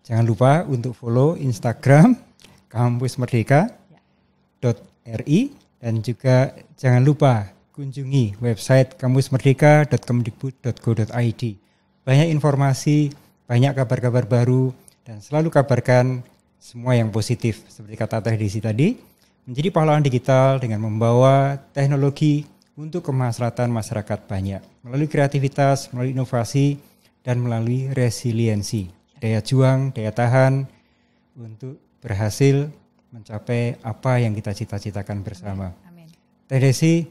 Jangan lupa untuk follow Instagram kampusmerdeka.ri dan juga jangan lupa kunjungi website kampusmerdeka.kemdikbud.go.id. Banyak informasi, banyak kabar-kabar baru, dan selalu kabarkan semua yang positif. Seperti kata Teh Desi tadi, menjadi pahlawan digital dengan membawa teknologi untuk kemaslahatan masyarakat banyak. Melalui kreativitas, melalui inovasi, dan melalui resiliensi. Daya juang, daya tahan untuk berhasil mencapai apa yang kita cita-citakan bersama. Amin. Teh Desi,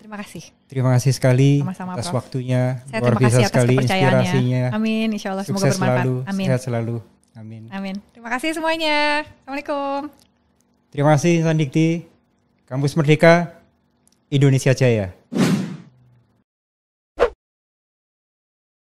terima kasih sekali atas waktunya. Luar biasa sekali inspirasinya. Amin, insya Allah semoga bermanfaat. selalu, amin. Sehat selalu. Amin. Amin. Terima kasih semuanya. Assalamualaikum. Terima kasih Insan Dikti, Kampus Merdeka, Indonesia Jaya.